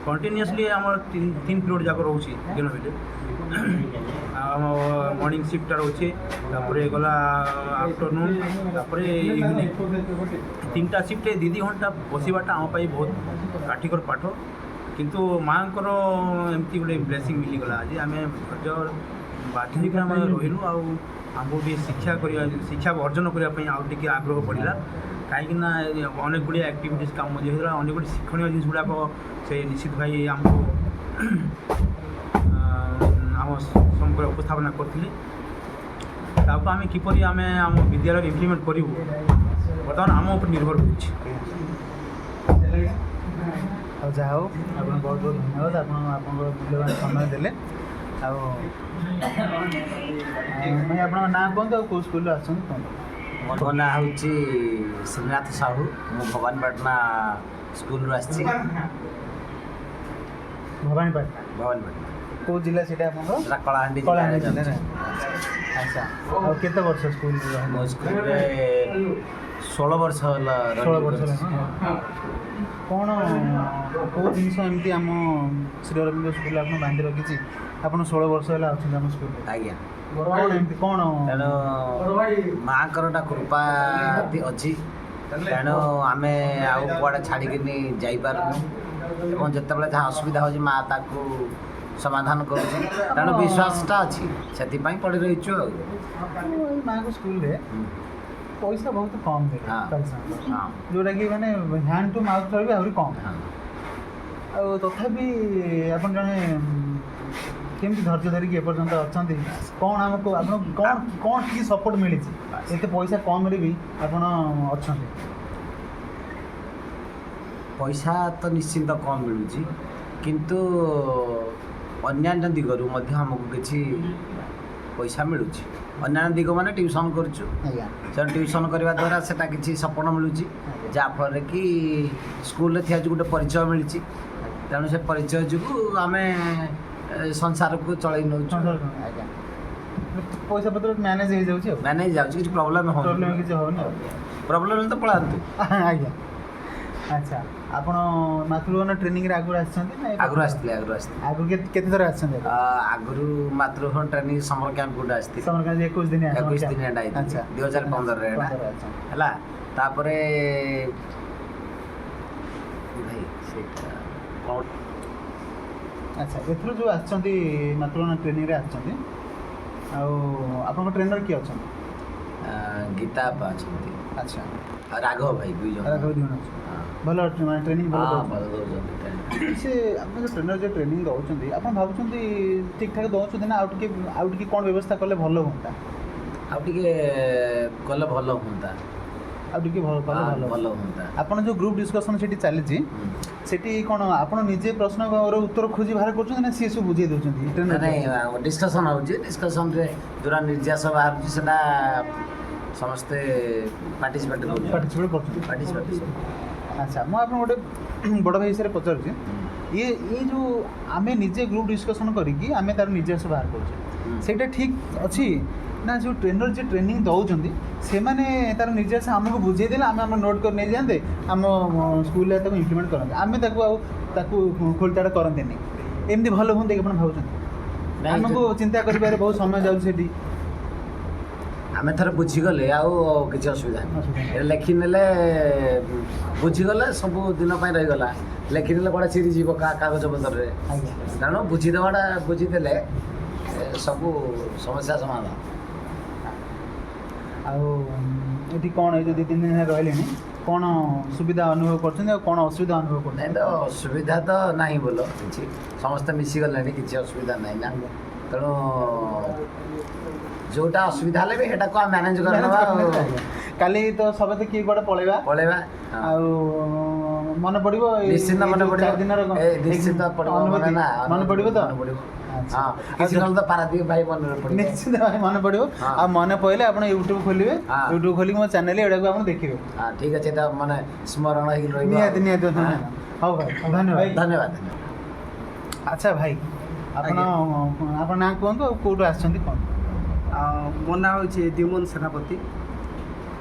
କଣ୍ଟିନ୍ୟୁଅସ୍ଲି ଆମର 3 ପିରିୟଡ଼ ଯାକ ରହୁଛି ଦିନ ଭିତରେ। ଆମ ମର୍ଣ୍ଣିଂ ସିଫ୍ଟଟା ରହୁଛି ତାପରେ ଗଲା ଆଫ୍ଟରନୁନ୍ ତାପରେ ଇଭିନିଂ 3ଟା ସିଫ୍ଟରେ 2 ଘଣ୍ଟା ବସିବାଟା ଆମ ପାଇଁ ବହୁତ କାଠିକର ପାଠ। କିନ୍ତୁ ମାଆଙ୍କର ଏମିତି ଗୋଟେ ବ୍ଲେସିଂ ମିଳିଗଲା ଯେ ଆମେ ବାଧ୍ୟ ହେଇକି ଆମେ ରହିଲୁ ଆଉ ଆମକୁ ଟିକେ ଶିକ୍ଷାକୁ ଅର୍ଜନ କରିବା ପାଇଁ ଆଉ ଟିକେ ଆଗ୍ରହ ପଡ଼ିଲା। କାହିଁକିନା ଅନେକ ଗୁଡ଼ିଏ ଆକ୍ଟିଭିଟିଜ୍ କାମ ହେଇଥିଲା ଅନେକ ଗୁଡ଼ିଏ ଶିକ୍ଷଣୀୟ ଜିନିଷ ଗୁଡ଼ାକ ସେ ନିଶ୍ଚିତ ଭାଇ ଆମକୁ ଆମ ସମ୍ମୁଖରେ ଉପସ୍ଥାପନା କରିଥିଲି। ତାକୁ ଆମେ କିପରି ଆମେ ଆମ ବିଦ୍ୟାଳୟରେ ଇମ୍ପ୍ଲିମେଣ୍ଟ କରିବୁ ବର୍ତ୍ତମାନ ଆମ ଉପରେ ନିର୍ଭର କରୁଛି। ଆଉ ଯାହା ହଉ ଆପଣ ବହୁତ ବହୁତ ଧନ୍ୟବାଦ, ଆପଣ ଆପଣଙ୍କର ମୂଲ୍ୟବାନ ସମୟ ଦେଲେ। ଆଉ ଭାଇ ଆପଣଙ୍କ ନାଁ କୁହନ୍ତୁ ଆଉ କେଉଁ ସ୍କୁଲରୁ ଆସୁଛନ୍ତି କୁହନ୍ତୁ। ମୋ ନାଁ ହେଉଛି ଶ୍ରୀନାଥ ସାହୁ, ମୁଁ ଭବାନୀପାଟଣା ସ୍କୁଲରୁ ଆସିଛି। ଭବାନୀପାଟଣା ଭବାନୀପାଟଣା କେଉଁ ଜିଲ୍ଲା ସେଇଟା ଆପଣଙ୍କର? ସେଟା କଳାହାଣ୍ଡି କଳାହାଣ୍ଡି ଜିଲ୍ଲାରେ ଜିଲ୍ଲାରେ। ଯାଉଛି। ଆଚ୍ଛା, ଆଉ କେତେ ବର୍ଷ ସ୍କୁଲ ମୋ ସ୍କୁଲରେ 16 ବର୍ଷ ହେଲା 16 running ବର୍ଷ କରିଛି। ହେଲାଣି। କ'ଣ କେଉଁ ଜିନିଷ ଏମିତି ଆମ ଶ୍ରୀ ଅରବିନ୍ଦ ସ୍କୁଲରେ ଆପଣ ବାନ୍ଧି ରଖିଛି ଆପଣ 16 ବର୍ଷ ହେଲା ଅଛନ୍ତି ଆମ ସ୍କୁଲରେ? ଆଜ୍ଞା, କ'ଣ ଏମିତି କ'ଣ? ତେଣୁ ମାଆଙ୍କର ଗୋଟେ କୃପା ଅଛି, ତେଣୁ ଆମେ ଆଉ କୁଆଡ଼େ ଛାଡ଼ିକିନି ଯାଇପାରୁନୁ ଏବଂ ଯେତେବେଳେ ଯାହା ଅସୁବିଧା ହେଉଛି ମାଆ ତାକୁ ସମାଧାନ କରୁଛି, ତେଣୁ ବିଶ୍ୱାସଟା ଅଛି, ସେଥିପାଇଁ ପଡ଼ି ରହିଛୁ ଆଉ। ଏଇ ମାଆଙ୍କ ସ୍କୁଲରେ ପଇସା ବହୁତ କମ୍ ଦେବେ ହଁ। ପଇସା, ହଁ ଯେଉଁଟାକି ମାନେ ହ୍ୟାଣ୍ଡ ଟୁ ମାଉଥ୍ ରହିବେ ଆହୁରି କମ୍। ହଁ। ଆଉ ତଥାପି ଆପଣ ଜଣେ କେମିତି ଧୈର୍ଯ୍ୟ ଧରିକି ଏପର୍ଯ୍ୟନ୍ତ ଅଛନ୍ତି? କ'ଣ ଆମକୁ ଆପଣ କ'ଣ କି ସପୋର୍ଟ ମିଳିଛି ଏତେ ପଇସା କମ୍ରେ ବି ଆପଣ ଅଛନ୍ତି? ପଇସା ତ ନିଶ୍ଚିନ୍ତ କମ୍ ମିଳୁଛି, କିନ୍ତୁ ଅନ୍ୟାନ୍ୟ ଦିଗରୁ ମଧ୍ୟ ଆମକୁ କିଛି ପଇସା ମିଳୁଛି। ଅନ୍ୟାନ୍ୟ ଦିଗ ମାନେ ଟ୍ୟୁସନ୍ କରୁଛୁ, ଆଜ୍ଞା ସେ ଟ୍ୟୁସନ୍ କରିବା ଦ୍ୱାରା ସେଟା କିଛି ସପୋର୍ଟ ମିଳୁଛି, ଯାହାଫଳରେ କି ସ୍କୁଲରେ ଥିବା ଯେଉଁ ଗୋଟେ ପରିଚୟ ମିଳିଛି, ତେଣୁ ସେ ପରିଚୟ ଯୋଗୁଁ ଆମେ ସଂସାରକୁ ଚଳେଇ ନେଉଛୁ। ଆଜ୍ଞା, ପଇସା ପତ୍ର ମ୍ୟାନେଜ୍ ହେଇଯାଉଛି ଆଉ ମ୍ୟାନେଜ୍ ଯାଉଛି, କିଛି ପ୍ରୋବ୍ଲେମ୍ ହେଉନି। ପ୍ରୋବ୍ଲେମ୍ କିଛି ହେଉନି ଆଉ। ପ୍ରୋବ୍ଲେମ୍ ତ ପଳାନ୍ତୁ। ଆଜ୍ଞା, ଆଚ୍ଛା, ଆପଣ ମାତୃଭବନ ଟ୍ରେନିଂରେ ଆଗରୁ ଆସିଛନ୍ତି ନା? ଆଗରୁ ଆସିଥିଲେ। ଆଗରୁ କେତେ ଥର ଆସିଛନ୍ତି? ଆଗରୁ ମାତୃଭବନ ଟ୍ରେନିଂ ସମର କ୍ୟାମ୍ପ ଗୋଟେ ଆସିଥିଲି, ସମର କ୍ୟାମ୍ପ 21 ଦିନିଆ 21 ଦିନିଆ ଆଚ୍ଛା। ଯାଇଥିଲି 2015ରେ ଏଇଟା ହେଲା। ତାପରେ ଭାଇ ସେଇଟା କ'ଣ ଆଚ୍ଛା, ଏଥର ଯେଉଁ ଆସିଛନ୍ତି ମାତୃଭବନ ଟ୍ରେନିଂରେ ଆସିଛନ୍ତି, ଆଉ ଆପଣଙ୍କ ଟ୍ରେନର କିଏ ଅଛନ୍ତି? ଗୀତା ଆପା ଅଛନ୍ତି, ଆଚ୍ଛା, ଆଉ ରାଘବ ଭାଇ 2 ଜଣ। ରାଘବ ଦିନ ଅଛନ୍ତି। ଭଲ ମାନେ ଟ୍ରେନିଂ ଭଲ ହଁ, ଦେଉଛନ୍ତି। ଭଲ ଦେଉଛନ୍ତି training। ସେ ଆପଣ ଯେଉଁ ଟ୍ରେନର ଯେଉଁ ଟ୍ରେନିଂ ଦେଉଛନ୍ତି, ଆପଣ ଭାବୁଛନ୍ତି ଠିକ୍ ଠାକ୍ ଦେଉଛନ୍ତି ନା ଆଉ ଟିକେ କ'ଣ ବ୍ୟବସ୍ଥା କଲେ ଭଲ ହୁଅନ୍ତା? ଆଉ ଟିକେ କଲେ ଭଲ ହୁଅନ୍ତା। ଆଉ ଟିକେ ଭଲ କଲେ ହଁ, ଭଲ ଭଲ ହୁଅନ୍ତା। ହୁଅନ୍ତା। ଆପଣ ଯେଉଁ ଗ୍ରୁପ୍ ଡିସ୍କସନ୍ ସେଠି ଚାଲିଛି, ସେଠି କ'ଣ ଆପଣ ନିଜେ ପ୍ରଶ୍ନର ଉତ୍ତର ଖୋଜି ବାହାର କରୁଛନ୍ତି ନା ସିଏ ସବୁ ବୁଝେଇ ଦେଉଛନ୍ତି ଟ୍ରେନର? ନାଇଁ, ଡିସ୍କସନ୍ ହେଉଛି, ଡିସ୍କସନ୍ରେ ଯେଉଁଟା ନିର୍ଯାସ ବାହାରୁଛି ସେଟା ସମସ୍ତେ ପାର୍ଟିସିପେଟ୍ କରୁଛନ୍ତି। କରୁଛନ୍ତି। ଆଚ୍ଛା, ମୁଁ ଆପଣ ଗୋଟେ ବଡ଼ ଭାଇ ବିଷୟରେ ପଚାରୁଛି, ଇଏ ଯେଉଁ ଆମେ ନିଜେ ଗ୍ରୁପ୍ ଡିସ୍କସନ୍ କରିକି ଆମେ ତା'ର ନିଜସ୍ୱ ବାହାର କରୁଛେ, ସେଇଟା ଠିକ୍ ଅଛି ନା ଯେଉଁ ଟ୍ରେନର ଯିଏ ଟ୍ରେନିଂ ଦେଉଛନ୍ତି ସେମାନେ ତା'ର ନିଜସ୍ୱ ଆମକୁ ବୁଝେଇ ଦେଲେ ଆମେ ଆମର ନୋଟ୍ କରି ନେଇଯାଆନ୍ତେ, ଆମ ସ୍କୁଲରେ ତାକୁ ଇମ୍ପ୍ଲିମେଣ୍ଟ କରନ୍ତେ, ଆମେ ତାକୁ ଖୋଳିତାଡ଼ କରନ୍ତେନି, ଏମିତି ଭଲ ହୁଅନ୍ତା କି ଆପଣ ଭାବୁଛନ୍ତି? ଆମକୁ ଚିନ୍ତା କରିବାରେ ବହୁତ ସମୟ ଯାଉଛି ସେଠି। ଆମେ ଥରେ ବୁଝିଗଲେ ଆଉ କିଛି ଅସୁବିଧା ନାହିଁ। ଲେଖିନେଲେ ବୁଝିଗଲେ ସବୁ ଦିନ ପାଇଁ ରହିଗଲା, ଲେଖିନେଲେ କୁଆଡ଼େ ଚିରିଯିବ କାଗଜ ପତ୍ରରେ, ଆଜ୍ଞା, ତେଣୁ ବୁଝିଦେଲେ ସବୁ ସମସ୍ୟା ସମାଧାନ। ଆଉ ଏଠି କ'ଣ ଏଇ ଯେଉଁ 2-3 ଦିନ ହେଲା ରହିଲେଣି, କ'ଣ ସୁବିଧା ଅନୁଭବ କରୁଛନ୍ତି ଆଉ କ'ଣ ଅସୁବିଧା ଅନୁଭବ ନାଇଁ କରୁଛନ୍ତି? ତ ଅସୁବିଧା ତ ନାହିଁ, ଭଲ କିଛି ସମସ୍ତେ ମିଶିଗଲେଣି, କିଛି ଅସୁବିଧା ନାହିଁ ନା, ତେଣୁ ଯେଉଁଟା ଅସୁବିଧା ହେଲେ ବି ସେଇଟାକୁ ଆମେ ମ୍ୟାନେଜ୍ କରିନେବା। କାଲି ତ ସମସ୍ତେ କିଏ କୁଆଡ଼େ ପଳେଇବା ଆଉ ମନେ ପଡ଼ିବ ନିଶ୍ଚିନ୍ତ ମନେ ପଡ଼ିବ। 4 ଦିନର ନିଶ୍ଚିନ୍ତ ପଡ଼ିବ, ମନେ ପଡ଼ିବ ତ? ହଁ, କିଛି ନହେଲେ ତ ପାରାଦୀପ ଭାଇ ମନେ ପଡ଼ିବ। ନିଶ୍ଚିତ ଭାବେ ମନେ ପଡ଼ିବ। ଆଉ ମନେ ପଡ଼ିଲେ ଆପଣ ୟୁଟ୍ୟୁବ୍ ଖୋଲିବେ, ହଁ। ୟୁଟ୍ୟୁବ୍ ଖୋଲିକି ମୋ ଚ୍ୟାନେଲ୍ ଏଗୁଡ଼ାକୁ ଆପଣ ଦେଖିବେ। ହଁ, ଠିକ୍ ଅଛି, ଏଇଟା ମାନେ ସ୍ମରଣ ହେଇକି ରହିବ। ନିହାତି ହଉ ଭାଇ, ଧନ୍ୟବାଦ। ଧନ୍ୟବାଦ। ଆଚ୍ଛା ଭାଇ, ଆପଣ ନାଁ କୁହନ୍ତୁ ଆଉ କେଉଁଠୁ ଆସିଛନ୍ତି କୁହନ୍ତୁ? ମୋ ନାଁ ହେଉଛି ଦ୍ୟୁମନ ସେନାପତି,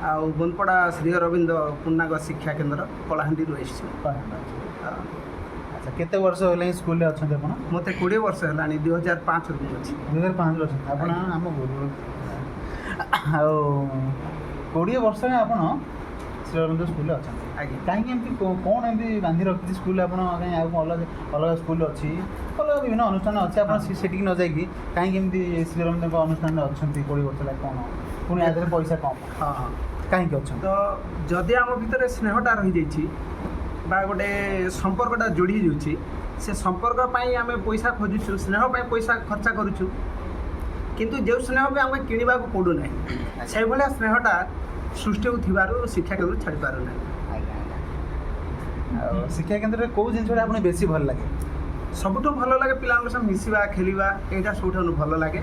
ଆଉ ବନପଡ଼ା ଶ୍ରୀ ଅରବିନ୍ଦ ପୂର୍ଣ୍ଣାଙ୍ଗ ଶିକ୍ଷା କେନ୍ଦ୍ର କଳାହାଣ୍ଡିରୁ ଆସିଛି। ଆଚ୍ଛା, କେତେ ବର୍ଷ ହେଲାଣି ସ୍କୁଲରେ ଅଛନ୍ତି ଆପଣ? ମୋତେ 20 ବର୍ଷ ହେଲାଣି, 2005ରୁ ମୁଁ ଅଛି। 2005ରୁ ଅଛନ୍ତି ଆପଣ? ଆମ ଗୁରୁ। ଆଉ 20 ବର୍ଷରେ ଆପଣ ଶ୍ରୀ ଅରବିନ୍ଦ ସ୍କୁଲରେ ଅଛନ୍ତି। ଆଜ୍ଞା, କାହିଁକି ଏମିତି କ'ଣ ଏମିତି ବାନ୍ଧି ରଖିଛି ସ୍କୁଲ ଆପଣ? କାହିଁକି ଆଉ ଅଲଗା ସ୍କୁଲ ଅଛି, ଅଲଗା ବିଭିନ୍ନ ଅନୁଷ୍ଠାନ ଅଛି, ଆପଣ ସେଠିକି ନ ଯାଇକି କାହିଁକି ଏମିତି ଶ୍ରୀ ଅରବିନ୍ଦଙ୍କ ଅନୁଷ୍ଠାନରେ ଅଛନ୍ତି 20 ବର୍ଷ ହେଲା? କ'ଣ ପୁଣି ଆ ଦେହରେ ପଇସା କମ୍? ହଁ, କାହିଁକି ଅଛନ୍ତି? ତ ଯଦି ଆମ ଭିତରେ ସ୍ନେହଟା ରହିଯାଇଛି ବା ଗୋଟେ ସମ୍ପର୍କଟା ଯୋଡ଼ି ହେଇଯାଉଛି, से संपर्क पाई आम पैसा खोजुचु स्नेह पाई पैसा खर्चा करुचु किंतु जो स्नेह भी आम किणवा पड़ूना से भाया स्नेहटा सृष्टि होथिबारु शिक्षा केंद्र छाड़ी पारुना। शिक्षा केन्द्र में कौ जिनसा आपको बेसी भल लगे? सबुठु भल लगे पिला सह मिसवा खेलवा यहाँ सबुठ भल लगे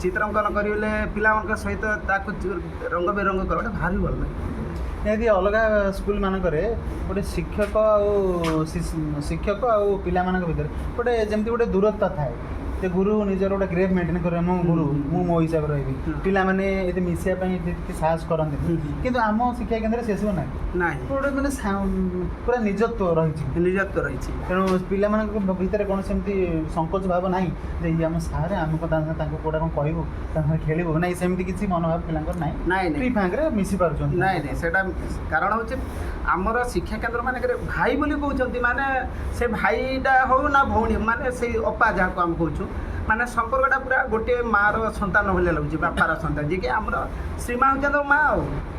चित्रांकन करेंगे पिला सहित रंग बेरंग कर भारी भल लगे। यदि अलग स्कूल मानक गोटे शिक्षक शिक्षक आउ पिला भितर गोटे जमी गोटे दूरता थाए जे गुरु निजर गोटे ग्रेव मेंटेन करे मो गुरु मु मो हिसाब रही पिला माने ये मिसाई साहस करते किंतु आम शिक्षा केन्द्र से सब ना गोटे मैंने पूरा निजत्व रही निजत्व रही तेणु पिला भितर कौन सेमती संकोच भाव ना जे आम सारे आमको कौटा कौन कहूँ खेलू ना सेमती किसी मनोभाव पिला फ्री फांक मिसी पार्छ ना कारण हूँ आमर शिक्षा केन्द्र मान भाई बोली कहते माने से भाईटा हो ना भौणी माने से अपा जहाँ को आम कहूँ माने संपर्कटा पूरा गोटे माँ संतान भाई लगुच बापार संतान जी कि आम श्रीमा होता माँ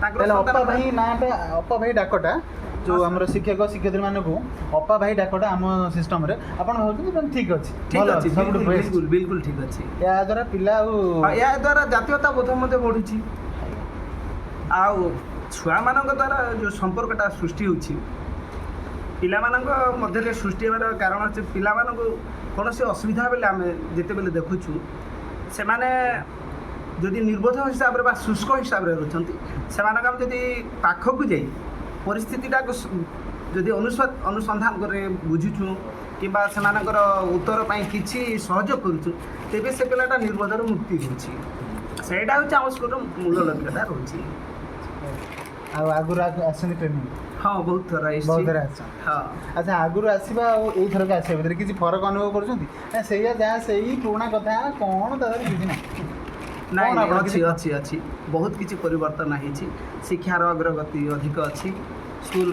अपा भाई नाटा अपा भाई डाकटा जो आम शिक्षक शिक्षयित्री मानक अपा भाई डाकटा आम सिस्टम रे आपन भावुं ठीक अच्छी बिल्कुल बिल्कुल ठीक अच्छी या द्वारा पिला या द्वारा जातीयता बोध बढ़ुची आउ छुआ मान द्वारा जो संपर्कटा सृष्टि होची पिला मध्य सृष्टि होवार कारण अच्छे पिला कौन से असुविधा बेले आम जिते बेले देखुचु से माने जदि निर्बोध हिसाब से शुष्क हिसाब से रोचंती से आम जदि पाखक जाई परिस्थितिटा जदि अनुसंधान करे बुझुचु किंबा से उत्तर पाई किछि सहयोग करुचु तेबे से पिलाटा निर्बोधर मुक्ति होची सेटा होची आम स्कूल मूल लक्ष्यटा रोची आगुरी आसनी ट्रेनिंग हाँ बहुत थर बहुत थर हाँ अच्छा आगुरी आसवा थरक आसा भितर किसी फरक अनुभव कर जहाँ से पुराना कथा कौन किसी ना अच्छी अच्छी अच्छी बहुत किसी परिवर्तन है शिक्षार अग्रगति अधिक अच्छी स्कूल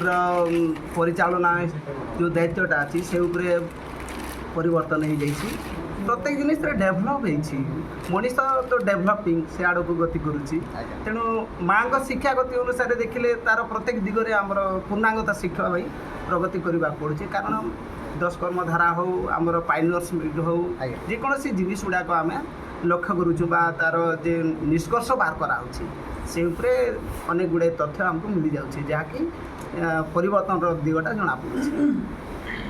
परिचालना जो दायित्वटा अच्छी से उपरे परिवर्तन हो जाइए प्रत्येक जिनिस डेभलप मनीष तो डेभलपिंग से आड़ को गति करुच्ची तेणु माँ को शिक्षा गति अनुसार देखिले तार प्रत्येक दिगरे आमर पूर्णांगता शिक्षा भाई प्रगति करने पड़ुचे कारण 10 कर्मधारा हो आमर पाइनर्स हो जेकोसी जिनिस गुड़ाक आम लक्ष्य करुचु बा तार जे निष्कर्ष बाहर कराऊँगी से अनेक गुड़े तथ्य आमको मिल जाऊँगी जहाँकि परिवर्तन दिगटा जना पड़ुଛି।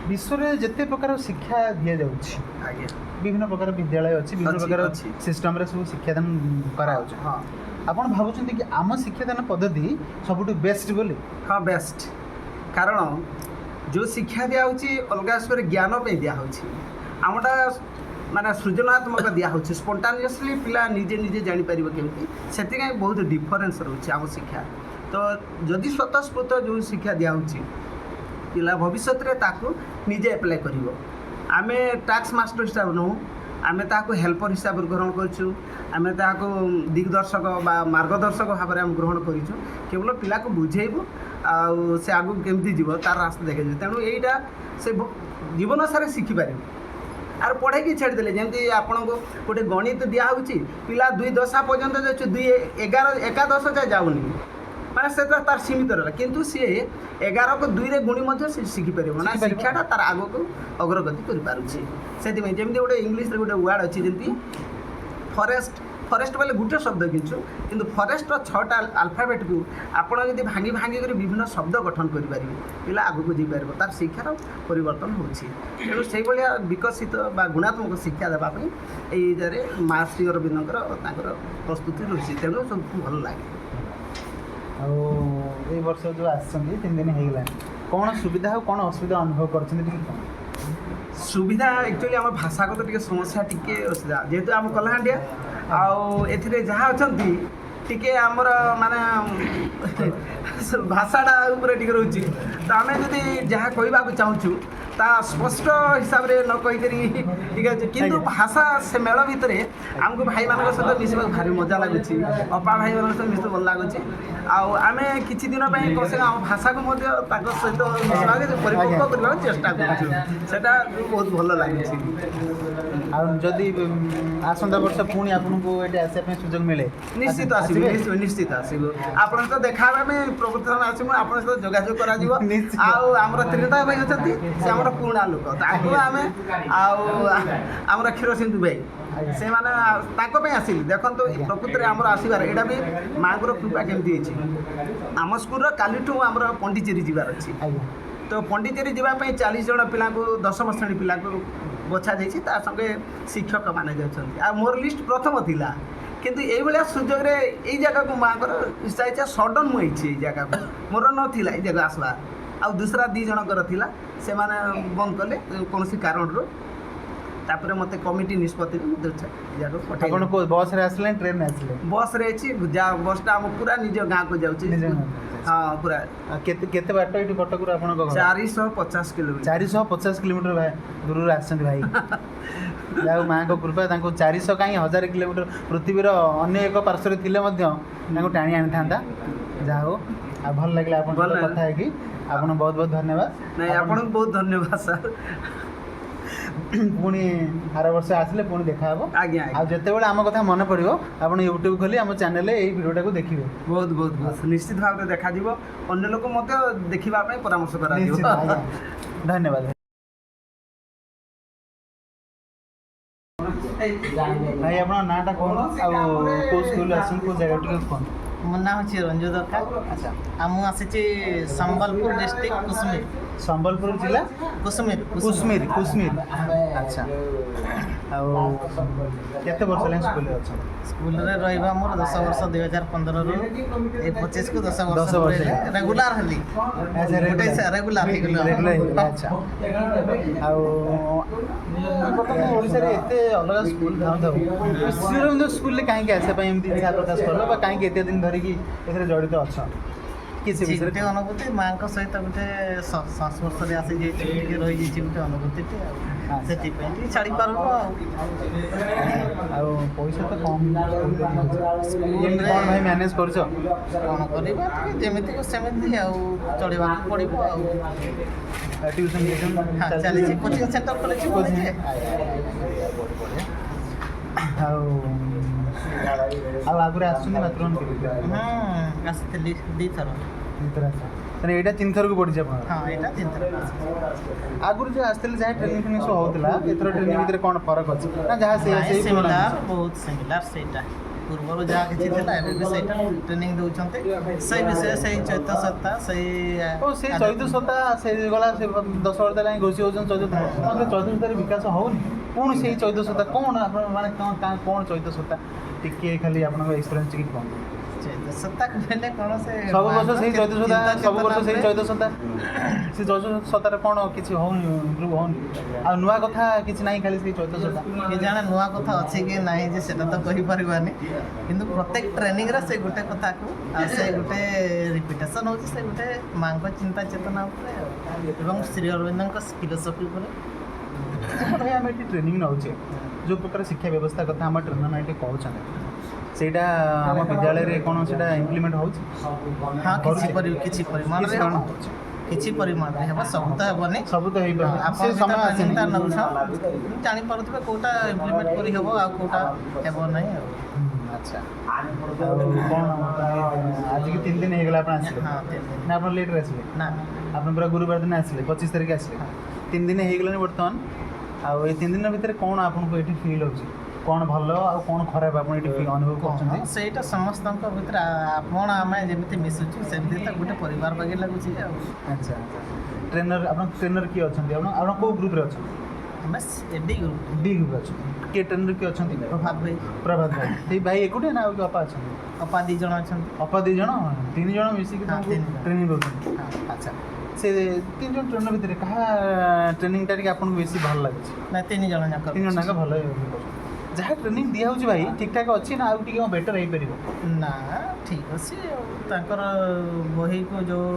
विश्व में जिते प्रकार शिक्षा दि जाऊँगी विभिन्न प्रकार विद्यालय अच्छी विभिन्न प्रकार सिस्टम रे सब शिक्षादान कराऊँ हाँ आपन भावुଛନ୍ତି कि आम शिक्षादान पद्धति सबुठ बेस्ट बोली? हाँ बेस्ट कारण जो शिक्षा दिया अलग स्तर ज्ञान पे दिया आमटा माने सृजनात्मक दिया स्पॉन्टानियसली पिला निजे निजे जानी परिबो केमती सेति बहुत डिफरेंस रोचे आम शिक्षा तो जदि स्वतःस्फूर्त जो शिक्षा दिया पिला भविष्य में निजे एप्लाय करिवो आमे टैक्स मास्टर हिसाब नौ आमे ताको हेल्पर हिसाब ग्रहण करूँ आमे ताको दिग्दर्शक बा मार्गदर्शक भाव में ग्रहण करूँ केवल पिला को बुझेबू आउ से आगु केमती जीव तार रास्ता देखे तेणु यहीटा से जीवन सारा शिखिपार आर पढ़े की छाड़देले जमी आपन को गोटे गणित दिखाई पिला 2 दशा पर्यंत जो 2 11 एकादश जाए जाऊनी माने से तार सीमित रहा किंतु सी 11 को 2 रे गुणी से शिखिपार ना शिक्षाटा तार आग को अग्रगति करें जमी गोटे इंग्लीश गोटे वर्ड अच्छी जमी फरेस्ट फरेस्ट बोले गोटे शब्द किंतु फरेस्ट 6टा अल्फाबेट को आपड़ जब भांगी भांगी कर विभिन्न शब्द गठन करेंगे पिला आगक जापर तार शिक्षार परिवर्तन हो से भाया विकसित बा गुणात्मक शिक्षा देवाई ये माँ श्री अरविंदर प्रस्तुति रही तेणु सब भल लगे। आ वर्ष जो आसछन 3 दिन हो कौन सुविधा और कौन असुविधा अनुभव कर सुविधा एक्चुअली आम भाषा को तो समस्या टी असुविधा जेहेतु आम कलाहांडिया आउ जहाँ अच्छा टी आमर माने भाषाटा टी रोचे तो आम जब जहाँ कहवाक चाहूँ ता स्पष्ट हिसाब से न कहीकि ठीक है किंतु भाषा से मेल भितर आमको भाई मान सहित मिसवा भारी मजा लगुच अपा भाई मान सहित मिस भल लगुच आम किसी दिन कम से कम आम भाषा को सहित मिसवा परिपक्व करने चेष्टा कर बहुत भल लगुच आदि आसंता वर्ष पुणी आपको ये आसपा सुजोग मिले निश्चित आसो निश्चित आसो आप तो देखा प्रवर्तन आसो आप सहित जोगाजोग कर 3टा भाई अच्छा से आम ଆମର ପୁରୁଣା ଲୋକ ତାଙ୍କୁ ଆମେ ଆଉ ଆମର କ୍ଷୀର ସିନ୍ଧୁ ଭାଇ ସେମାନେ ତାଙ୍କ ପାଇଁ ଆସିଲି ଦେଖନ୍ତୁ ପ୍ରକୃତରେ ଆମର ଆସିବାର ଏଇଟା ବି ମାଆଙ୍କର କୃପା କେମିତି ହେଇଛି ଆମ ସ୍କୁଲର କାଲିଠୁ ଆମର ପଣ୍ଡିଚେରୀ ଯିବାର ଅଛି ଆଜ୍ଞା ତ ପଣ୍ଡିଚେରୀ ଯିବା ପାଇଁ 40 ଜଣ ପିଲାଙ୍କୁ 10ମ ଶ୍ରେଣୀ ପିଲାଙ୍କୁ ବଛା ଯାଇଛି ତା ସଙ୍ଗେ ଶିକ୍ଷକମାନେ ଯାଉଛନ୍ତି ଆଉ ମୋର ଲିଷ୍ଟ ପ୍ରଥମ ଥିଲା କିନ୍ତୁ ଏଇଭଳିଆ ସୁଯୋଗରେ ଏଇ ଜାଗାକୁ ମାଆଙ୍କର ଇଚ୍ଛା ଇଚ୍ଛା ସଡନ୍ ମୁଁ ହେଇଛି ଏଇ ଜାଗାକୁ ମୋର ନଥିଲା ଏଇ ଜାଗା ଆସିବା ଆଉ ଦୁସରା 2 ଜଣଙ୍କର ଥିଲା ସେମାନେ ବନ୍ଦ କଲେ କୌଣସି କାରଣରୁ ତାପରେ ମୋତେ କମିଟି ନିଷ୍ପତ୍ତିରେ ମୋତେ ଜାଗାକୁ ପଠାଇ ଆପଣ କୋଉ ବସ୍ରେ ଆସିଲେ ଟ୍ରେନ୍ରେ ଆସିଲେ ବସ୍ରେ ହେଇଛି ବସ୍ଟା ଆମ ପୁରା ନିଜ ଗାଁକୁ ଯାଉଛି ନିଜ ଗାଁକୁ? ହଁ ପୁରା କେତେ ବାଟ ଏଇଠି କଟକରୁ ଆପଣଙ୍କ ଘର? 450 କିଲୋମିଟର 450 କିଲୋମିଟର ଦୂରରୁ ଆସିଛନ୍ତି ଭାଇ ଯାହା ମାଆଙ୍କ କୃପା ତାଙ୍କୁ 400 କାହିଁ 1000 କିଲୋମିଟର ପୃଥିବୀର ଅନ୍ୟ ଏକ ପାର୍ଶ୍ୱରେ ଥିଲେ ମଧ୍ୟ ତାଙ୍କୁ ଟାଣି ଆଣିଥାନ୍ତା ଯାହା ହଉ ଆଉ ଭଲ ଲାଗିଲା ଆପଣଙ୍କ ସହିତ କଥା ହେଇକି ଆପଣ ବହୁତ ବହୁତ ଧନ୍ୟବାଦ ନାଇଁ ଆପଣଙ୍କୁ ବହୁତ ଧନ୍ୟବାଦ ସାର୍ ପୁଣି ଆର ବର୍ଷ ଆସିଲେ ପୁଣି ଦେଖା ହେବ ଆଜ୍ଞା ଆଉ ଯେତେବେଳେ ଆମ କଥା ମନେ ପଡ଼ିବ ଆପଣ ୟୁଟ୍ୟୁବ୍ ଖୋଲି ଆମ ଚ୍ୟାନେଲରେ ଏଇ ଭିଡ଼ିଓଟାକୁ ଦେଖିବେ ବହୁତ ବହୁତ ବହୁତ ନିଶ୍ଚିତ ଭାବରେ ଦେଖାଯିବ ଅନ୍ୟ ଲୋକ ମଧ୍ୟ ଦେଖିବା ପାଇଁ ପରାମର୍ଶ କରାଯିବ ନିଶ୍ଚିତ ଆଜ୍ଞା ଧନ୍ୟବାଦ ଭାଇ ଆପଣଙ୍କ ନାଁଟା କୁହନ୍ତୁ ଆଉ କେଉଁ ସ୍କୁଲରୁ ଆସନ୍ତୁ କେଉଁ ଜାଗା ଟିକେ କୁହନ୍ତୁ ମୋ ନାଁ ହେଉଛି ରଞ୍ଜୁ ଦରକାର ଆଚ୍ଛା ଆଉ ମୁଁ ଆସିଛି ସମ୍ବଲପୁର ଡିଷ୍ଟ୍ରିକ୍ଟ କୁସୁମିର ସମ୍ବଲପୁର ଜିଲ୍ଲା କୁଶ୍ମୀର ଆଚ୍ଛା ଆଉ କେତେ ବର୍ଷ ହେଲାଣି ସ୍କୁଲରେ ଅଛନ୍ତି ସ୍କୁଲରେ ରହିବା ମୋର 10 ବର୍ଷ 2015ରୁ ଏଇ 25କୁ 10 10 ବର୍ଷ ବର୍ଷ ରେଗୁଲାର ହେଲି ଆଚ୍ଛା ରେଗୁଲାର ହେଇଗଲି ରେଗୁଲାର ଆଚ୍ଛା ଆଉ ବର୍ତ୍ତମାନ ଓଡ଼ିଶାରେ ଏତେ ଅଲଗା ସ୍କୁଲ ଥାଉ ଶ୍ରୀରବୀନ୍ଦ୍ର ସ୍କୁଲରେ କାହିଁକି ଆସିବା ପାଇଁ ଏମିତି ଇଚ୍ଛା ପ୍ରକାଶ କଲ ବା କାହିଁକି ଏତେ ଦିନ ଧରିକି ଏଥିରେ ଜଡ଼ିତ ଅଛ କିଛି ବିଷୟରେ ଗୋଟେ ଅନୁଭୂତି ମାଆଙ୍କ ସହିତ ଗୋଟେ ସଂସ୍ପର୍ଶରେ ଆସିଯାଇଛି ଟିକେ ରହିଯାଇଛି ଗୋଟେ ଅନୁଭୂତିଟେ ଆଉ ସେଥିପାଇଁ ଟିକେ ଛାଡ଼ି ପାରୁନୁ ଆଉ ପଇସା ତ କମ୍ କେମିତି କ'ଣ ଭାଇ ମ୍ୟାନେଜ୍ କରୁଛ କ'ଣ କରିବା ଟିକେ ଯେମିତି ସେମିତି ଆଉ ଚଳିବାକୁ ପଡ଼ିବ ଆଉ ଟ୍ୟୁସନ୍ ଚାଲିଛି କୋଚିଂ ସେଣ୍ଟର ଖୋଲିଛି ଆଉ ଆଗରୁ ଆସୁଛନ୍ତି ମାତୃଭୂମି କେବେ ଆସିଥିଲି 2 ଥର ତାହେଲେ ଏଇଟା 3 ଥରକୁ ପଡ଼ିଛି ଆପଣ ହଁ ଏଇଟା 3 ଥର ଆଗରୁ ଯେଉଁ ଆସିଥିଲେ ଯାହା ଟ୍ରେନିଂ ଫ୍ରେନିଂ ସବୁ ହେଉଥିଲା ଏଥର ଟ୍ରେନିଂ ଭିତରେ କ'ଣ ଫରକ ଅଛି ନା ଯାହା ସେଇ ସିମିଲାର ବହୁତ ସିମିଲାର ସେଇଟା ପୂର୍ବରୁ ଯାହା କିଛି ଥିଲା ଏବେ ବି ସେଇଟା ଟ୍ରେନିଂ ଦେଉଛନ୍ତି ସେଇ ବିଷୟ ସେଇ ଚୈତ୍ୟସତ୍ତା ସେଇ ଚୈତ୍ୟସତ୍ତା ସେଇ ଗଲା ସେ 10 ବର୍ଷ ହେଲାଣି ଘୋଷି ହେଉଛନ୍ତି ଚୈତ୍ୟସତ୍ତାରେ ବିକାଶ ହେଉନି ପୁଣି ସେଇ ଚୈତ୍ୟସତ୍ତା କ'ଣ ଆପଣ ମାନେ କ'ଣ ଚୈତ୍ୟସତ୍ତା ଟିକେ ଖାଲି ଆପଣଙ୍କ ଏକ୍ସପିରିଏନ୍ସ ଟିକେ କୁହନ୍ତୁ ଚୈତ୍ୟସତ୍ତା କହିଲେ କ'ଣ ସେ ସବୁ ବର୍ଷ ସେଇ ଚୈତ୍ୟସତ୍ତା ସବୁ ବର୍ଷ ସେଇ ଚୈତ୍ୟସତ୍ତା ସେ ଚୈତ୍ୟସତ୍ତାରେ କ'ଣ କିଛି ହେଉନି ଇମ୍ପ୍ରୁଭ୍ ହେଉନି ଆଉ ନୂଆ କଥା କିଛି ନାହିଁ ଖାଲି ସେଇ ଚୈତ୍ୟସତ୍ତା କି ଜାଣେ ନୂଆ କଥା ଅଛି କି ନାହିଁ ଯେ ସେଟା ତ କହିପାରିବାନି କିନ୍ତୁ ପ୍ରତ୍ୟେକ ଟ୍ରେନିଂରେ ସେ ଗୋଟେ କଥାକୁ ଆଉ ସେ ଗୋଟେ ରିପିଟେସନ୍ ହେଉଛି ସେ ଗୋଟେ ମାଆଙ୍କ ଚିନ୍ତା ଚେତନା ଉପରେ ଏବଂ ଶ୍ରୀ ଅରବିନ୍ଦଙ୍କ ଫିଲୋସଫି ଉପରେ ଭାଇ ଆମେ ଏଠି ଟ୍ରେନିଂ ନେଉଛେ ଯେଉଁ ପ୍ରକାର ଶିକ୍ଷା ବ୍ୟବସ୍ଥା କଥା ଆମ ଟ୍ରେନର୍ ଏଠି କହୁଛନ୍ତି ସେଇଟା ଆମ ବିଦ୍ୟାଳୟରେ କ'ଣ ସେଇଟା ଇମ୍ପ୍ଲିମେଣ୍ଟ ହେଉଛି ହଁ କିଛି ପରିମାଣରେ କିଛି ପରିମାଣରେ ହେବ ସବୁ ତ ହେବନି ସବୁ ତ ହେଇପାରୁନି ଆପଣ ଚିନ୍ତା ନେଉଛ ଜାଣିପାରୁଥିବେ କେଉଁଟା ଇମ୍ପ୍ଲିମେଣ୍ଟ କରିହେବ ଆଉ କେଉଁଟା ହେବ ନାହିଁ ଆଉ ଆଚ୍ଛା ଆଉ କ'ଣ ଆଜିକି 3 ଦିନ ହେଇଗଲା ଆପଣ ଆସିଲେ ହଁ 3 ଦିନ ନା ଆପଣ ଲେଟ୍ରେ ଆସିଲେ ନା ଆପଣ ପୁରା ଗୁରୁବାର ଦିନ ଆସିଲେ 25 ତାରିଖ ଆସିଲେ 3 ଦିନ ହେଇଗଲାଣି ବର୍ତ୍ତମାନ ଆଉ ଏଇ 3 ଦିନ ଭିତରେ କ'ଣ ଆପଣଙ୍କୁ ଏଠି ଫିଲ୍ ହେଉଛି କ'ଣ ଭଲ ଆଉ କ'ଣ ଖରାପ ଆପଣ ଏଠି ଅନୁଭବ କରୁଛନ୍ତି ସେଇଟା ସମସ୍ତଙ୍କ ଭିତରେ ଆପଣ ଆମେ ଯେମିତି ମିଶୁଛୁ ସେମିତି ତ ଗୋଟେ ପରିବାର ବାଗି ଲାଗୁଛି ଆଉ ଆଚ୍ଛା ଟ୍ରେନର୍ ଆପଣ ଟ୍ରେନର୍ କିଏ ଅଛନ୍ତି ଆପଣ କେଉଁ ଗ୍ରୁପ୍ରେ ଅଛନ୍ତି ଆମେ ଡି ଗ୍ରୁପ୍ରେ ଅଛନ୍ତି କିଏ ଟ୍ରେନର୍ କିଏ ଅଛନ୍ତି ପ୍ରଭାତ ଭାଇ ସେଇ ଭାଇ ଏକୁଟିଆ ନା ଆଉ ଅପା ଅଛନ୍ତି ଅପା 2 ଜଣ ଅଛନ୍ତି ଅପା 2 ଜଣ 3 ଜଣ ମିଶିକି ଟ୍ରେନିଂ ଦେଉଛନ୍ତି ଆଚ୍ଛା ସେ 3 ଜଣ ଟ୍ରେନର୍ ଭିତରେ କାହା ଟ୍ରେନିଂଟା ଟିକେ ଆପଣଙ୍କୁ ବେଶୀ ଭଲ ଲାଗୁଛି ନା 3 ଜଣ ଯାକ 3 ଜଣ ଯାକ ଭଲ ଯାହା ଟ୍ରେନିଂ ଦିଆହେଉଛି ଭାଇ ଠିକ୍ଠାକ୍ ଅଛି ନା ଆଉ ଟିକେ ବେଟର୍ ହେଇପାରିବ ନା ଠିକ୍ ଅଛି ଆଉ ତାଙ୍କର ବହିକୁ ଯେଉଁ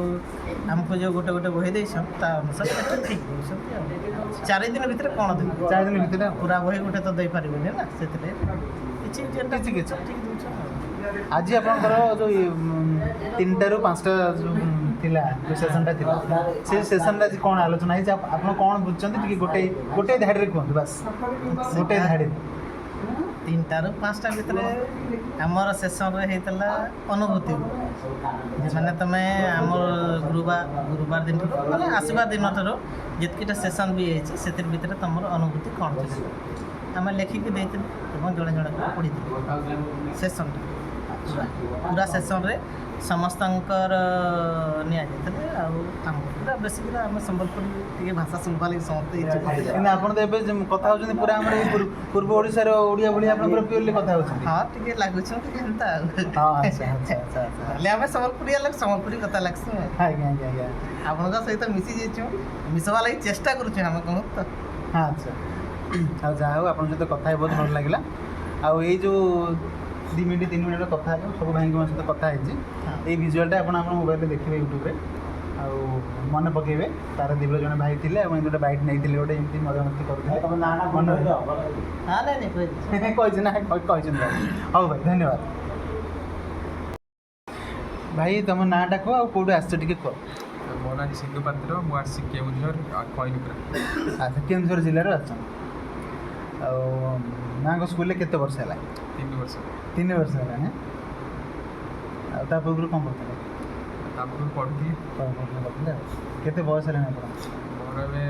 ଆମକୁ ଯେଉଁ ଗୋଟେ ବହି ଦେଇଛନ୍ତି ତା ଅନୁସାରେ ସେଟା ଠିକ୍ ଦେଉଛନ୍ତି ଆଉ 4 ଦିନ ଭିତରେ କ'ଣ ଦେବେ 4 ଦିନ ଭିତରେ ପୁରା ବହି ଗୋଟେ ତ ଦେଇପାରିବେନି ନା ସେଥିରେ କିଛି ଠିକ୍ ଦେଉଛନ୍ତି ଆଜି ଆପଣଙ୍କର ଯେଉଁ 3ଟାରୁ 5ଟା ଯେଉଁ ଥିଲା ଯେଉଁ ସେସନ୍ଟା ଥିଲା ସେ ସେସନ୍ରେ ଆଜି କ'ଣ ଆଲୋଚନା ହେଇଛି ଆପଣ କ'ଣ ବୁଝୁଛନ୍ତି ଟିକେ ଗୋଟେ ଧାଡ଼ିରେ କୁହନ୍ତୁ ବାସ୍ ଗୋଟେ ଧାଡ଼ିରେ 3ଟାରୁ 5ଟା ଭିତରେ ଆମର ସେସନ୍ରେ ହେଇଥିଲା ଅନୁଭୂତି ମାନେ ତୁମେ ଆମର ଗୁରୁବାର ଦିନଠାରୁ ମାନେ ଆସିବା ଦିନଠାରୁ ଯେତିକିଟା ସେସନ୍ ବି ହେଇଛି ସେଥିର ଭିତରେ ତୁମର ଅନୁଭୂତି କ'ଣ ଥିଲା ଆମେ ଲେଖିକି ଦେଇଥିଲୁ ଏବଂ ଜଣେ ଜଣେ ପଢ଼ିଥିଲୁ ସେସନ୍ଟା ପୁରା ସେସନ୍ରେ ସମସ୍ତଙ୍କର ନିଆଯାଇଥିଲେ ଆଉ ଆମକୁ ପୁରା ବେସିକଲି ଆମେ ସମ୍ବଲପୁରୀ ଟିକେ ଭାଷା ଶୁଣିବା ଲାଗି ସମସ୍ତେ ଇଚ୍ଛୁକ ଥିଲେ। କିନ୍ତୁ ଆପଣ ତ ଏବେ କଥା ହେଉଛନ୍ତି ପୁରା ଆମର ଏଇ ପୂର୍ବ ଓଡ଼ିଶାର ଓଡ଼ିଆ ଭଳିଆ ଆପଣ ପୁରା ପିଓରଲି କଥା ହେଉଛନ୍ତି। ହଁ ଟିକେ ଲାଗୁଛୁ ଟିକେ ଏନ୍ତା ଆଉ ହେଲେ ଆମେ ସମ୍ବଲପୁରୀ ହେଲେ ସମ୍ବଲପୁରୀ କଥା ଲାଗ୍ସୁଁ ଆଜ୍ଞା ଆଜ୍ଞା ଆଜ୍ଞା ଆପଣଙ୍କ ସହିତ ମିଶି ଯାଇଛୁ ମିଶବା ଲାଗି ଚେଷ୍ଟା କରୁଛୁ ଆମେ କହୁ ତ ହଁ ଆଚ୍ଛା ଆଉ ଯାହା ହଉ ଆପଣଙ୍କ ସହିତ କଥା ହେଇ ବହୁତ ଭଲ ଲାଗିଲା। ଆଉ ଏଇ ଯେଉଁ 2 ମିନିଟ୍ 3 ମିନିଟ୍ର କଥା ହେଉ ସବୁ ଭାଇଙ୍କ ସହିତ କଥା ହେଇଛି ଏଇ ଭିଜୁଆଲ୍ଟା ଆପଣ ଆମର ମୋବାଇଲରେ ଦେଖିବେ ୟୁଟ୍ୟୁବରେ ଆଉ ମନେ ପକାଇବେ ପାରାଦୀପର ଜଣେ ଭାଇ ଥିଲେ ଏବଂ ଗୋଟେ ବାଇକ୍ ନେଇଥିଲେ ଗୋଟେ ଏମିତି ମଜାମସ୍ତି କରୁଥିଲେ ମନେ କହିଛି ନା କହିଛନ୍ତି ହଉ ଭାଇ ଧନ୍ୟବାଦ। ଭାଇ ତମ ନାଁଟା କୁହ ଆଉ କେଉଁଠୁ ଆସିଛ ଟିକେ କୁହ। ମୋ ନାଁ ସିନ୍ଧୁ ପାତ୍ର ମୁଁ ଆସିଛି କେଉଁଝର ଖଇନିପୁରା। ଆଚ୍ଛା କେଉଁଝର ଜିଲ୍ଲାରୁ ଆସିଛ ଆଉ ମାଆଙ୍କ ସ୍କୁଲରେ କେତେ ବର୍ଷ ହେଲା? 3 ବର୍ଷ। 3 ବର୍ଷ ହେଲାଣି ଆଉ ତା ପୂର୍ବରୁ କ'ଣ କରୁଥିଲେ? ତା ପୂର୍ବରୁ ପଢ଼ୁଥିଲି। କରୁଥିଲେ ଆଉ କେତେ ବୟସ ହେଲାଣି ଆପଣ? ମୋର ଏବେ